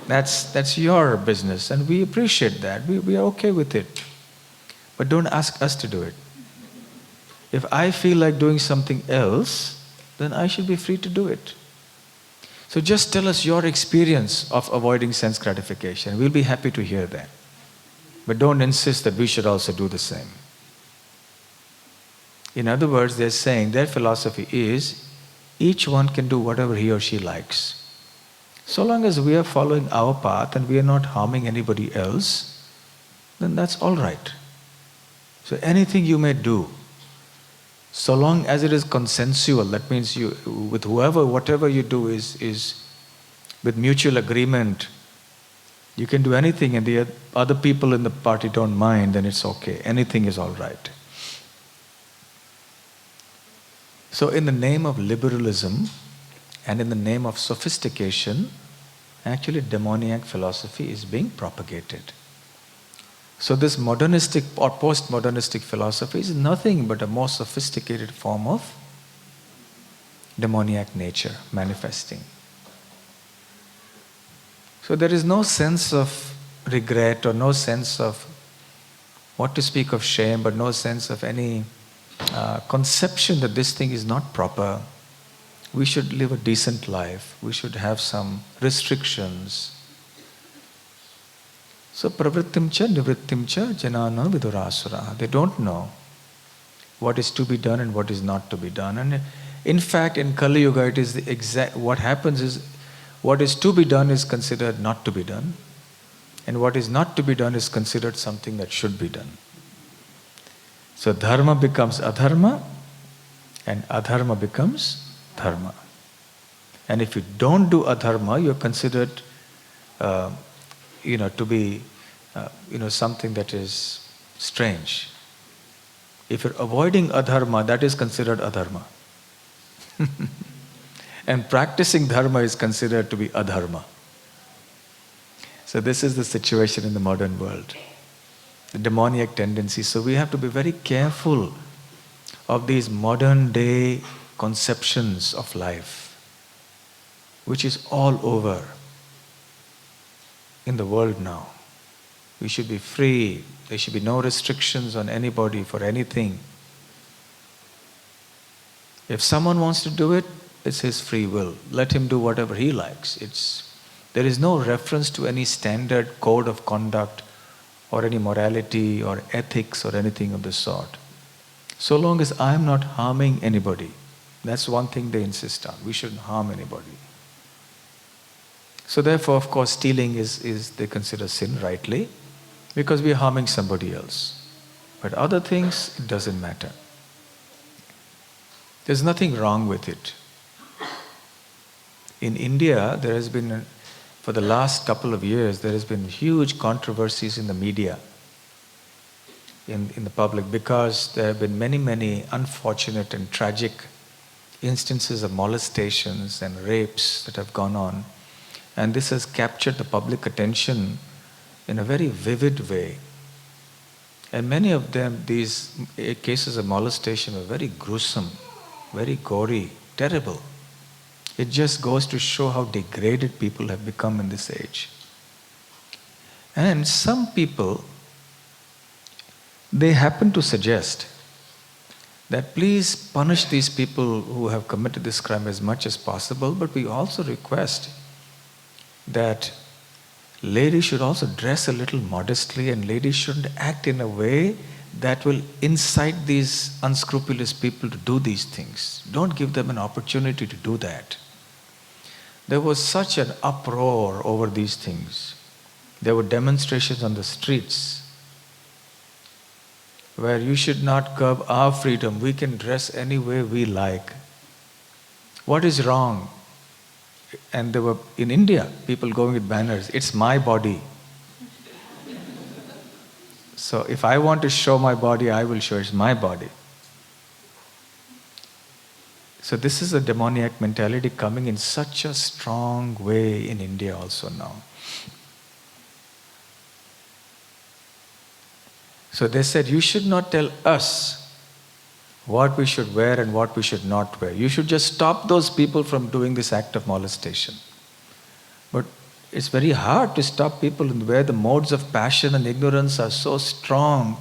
That's your business, and we appreciate that. We are okay with it. But don't ask us to do it. If I feel like doing something else, then I should be free to do it. So just tell us your experience of avoiding sense gratification. We'll be happy to hear that. But don't insist that we should also do the same. In other words, they're saying their philosophy is each one can do whatever he or she likes. So long as we are following our path and we are not harming anybody else, then that's all right. So anything you may do, So long as it is consensual, that means you, with whoever, whatever you do is with mutual agreement. You can do anything and the other people in the party don't mind, then it's okay. Anything is all right. So in the name of liberalism and in the name of sophistication, actually demoniac philosophy is being propagated. So this modernistic or post-modernistic philosophy is nothing but a more sophisticated form of demoniac nature manifesting. So there is no sense of regret or no sense of, what to speak of shame, but no sense of any conception that this thing is not proper. We should live a decent life. We should have some restrictions. So pravrittim cha nivrittim cha janana vidurasura. They don't know what is to be done and what is not to be done. And in fact, in Kali Yuga, it is the exact, what happens is, what is to be done is considered not to be done, and what is not to be done is considered something that should be done. So dharma becomes adharma, and adharma becomes dharma. And if you don't do adharma, you're considered to be something that is strange. If you're avoiding adharma, that is considered adharma. And practicing dharma is considered to be adharma. So this is the situation in the modern world. The demoniac tendency. So we have to be very careful of these modern day conceptions of life, which is all over in the world now. We should be free. There should be no restrictions on anybody for anything. If someone wants to do it, it's his free will. Let him do whatever he likes. There is no reference to any standard code of conduct or any morality or ethics or anything of the sort. So long as I am not harming anybody. That's one thing they insist on. We shouldn't harm anybody. So therefore, of course, stealing is they consider sin rightly, because we are harming somebody else. But other things, it doesn't matter. There's nothing wrong with it. In India, there has been, for the last couple of years, there has been huge controversies in the media, in the public, because there have been many, many unfortunate and tragic instances of molestations and rapes that have gone on. And this has captured the public attention in a very vivid way. And many of them, these cases of molestation were very gruesome, very gory, terrible. It just goes to show how degraded people have become in this age. And some people, they happen to suggest that please punish these people who have committed this crime as much as possible, but we also request that ladies should also dress a little modestly, and ladies shouldn't act in a way that will incite these unscrupulous people to do these things. Don't give them an opportunity to do that. There was such an uproar over these things. There were demonstrations on the streets where you should not curb our freedom. We can dress any way we like. What is wrong? And there were, in India, people going with banners, it's my body. So if I want to show my body, I will show it's my body. So this is a demoniac mentality coming in such a strong way in India also now. So they said, you should not tell us what we should wear and what we should not wear. You should just stop those people from doing this act of molestation. But it's very hard to stop people where the modes of passion and ignorance are so strong.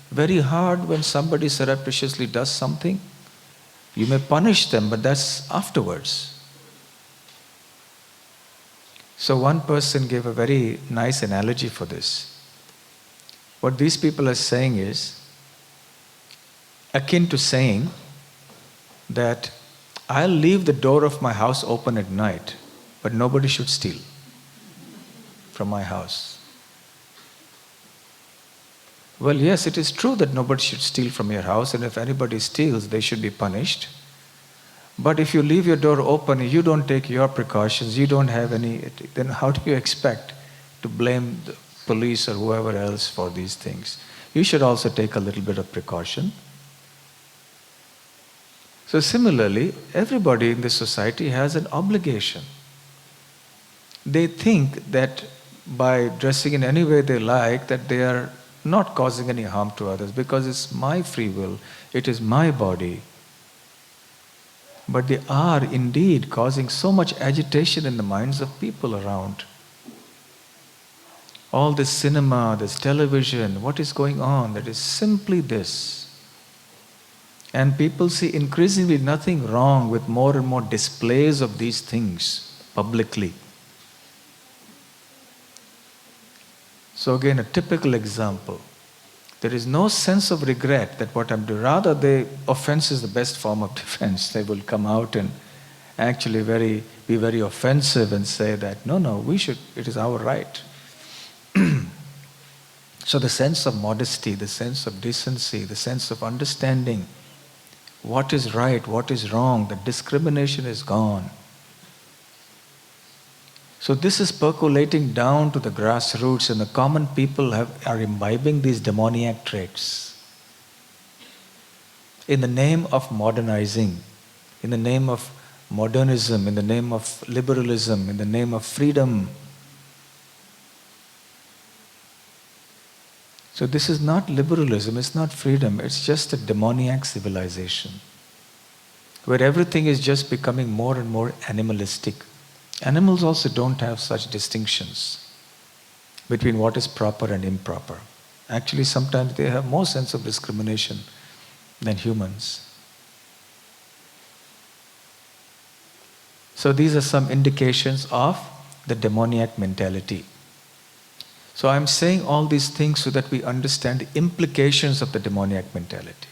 Very hard when somebody surreptitiously does something. You may punish them, but that's afterwards. So one person gave a very nice analogy for this. What these people are saying is akin to saying that I'll leave the door of my house open at night, but nobody should steal from my house. Well, yes, it is true that nobody should steal from your house, and if anybody steals, they should be punished. But if you leave your door open, you don't take your precautions, you don't have any, then how do you expect to blame the police or whoever else for these things? You should also take a little bit of precaution. So similarly, everybody in this society has an obligation. They think that by dressing in any way they like, that they are not causing any harm to others because it's my free will, it is my body. But they are indeed causing so much agitation in the minds of people around. All this cinema, this television, what is going on? That is simply this. And people see increasingly nothing wrong with more and more displays of these things publicly. So again, a typical example. There is no sense of regret that what I'm doing. Rather, offense is the best form of defense. They will come out and actually be very offensive and say that, no, it is our right. So the sense of modesty, the sense of decency, the sense of understanding what is right, what is wrong, the discrimination is gone. So this is percolating down to the grassroots, and the common people are imbibing these demoniac traits. In the name of modernizing, in the name of modernism, in the name of liberalism, in the name of freedom. So this is not liberalism, it's not freedom, it's just a demoniac civilization, where everything is just becoming more and more animalistic. Animals also don't have such distinctions between what is proper and improper. Actually, sometimes they have more sense of discrimination than humans. So these are some indications of the demoniac mentality. So I'm saying all these things so that we understand the implications of the demoniac mentality,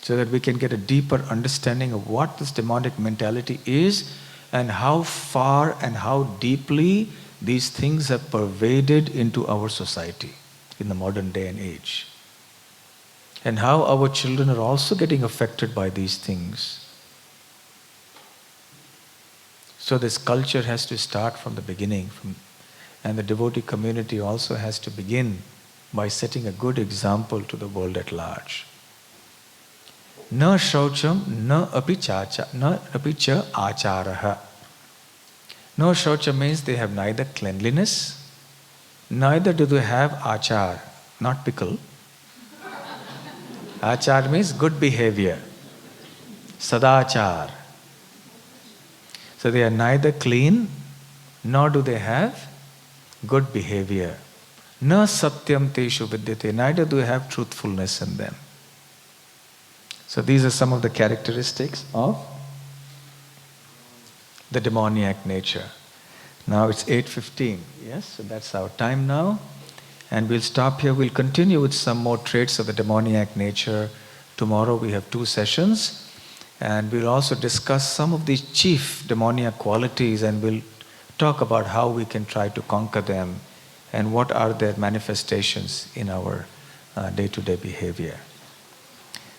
so that we can get a deeper understanding of what this demonic mentality is and how far and how deeply these things have pervaded into our society in the modern day and age. And how our children are also getting affected by these things. So this culture has to start from the beginning, and the devotee community also has to begin by setting a good example to the world at large. Na shaucham, na api cha acharaha. No shaucha means they have neither cleanliness, neither do they have achar, not pickle. Achar means good behavior, sadachar. So they are neither clean, nor do they have good behavior. Na satyam teshu vidyate, neither do they have truthfulness in them. So these are some of the characteristics of the demoniac nature. Now it's 8:15, yes, so that's our time now. And we'll stop here. We'll continue with some more traits of the demoniac nature. Tomorrow we have 2 sessions. And we'll also discuss some of these chief demoniac qualities, and we'll talk about how we can try to conquer them and what are their manifestations in our day-to-day behavior.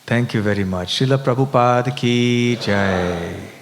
Thank you very much. Srila Prabhupada ki jai.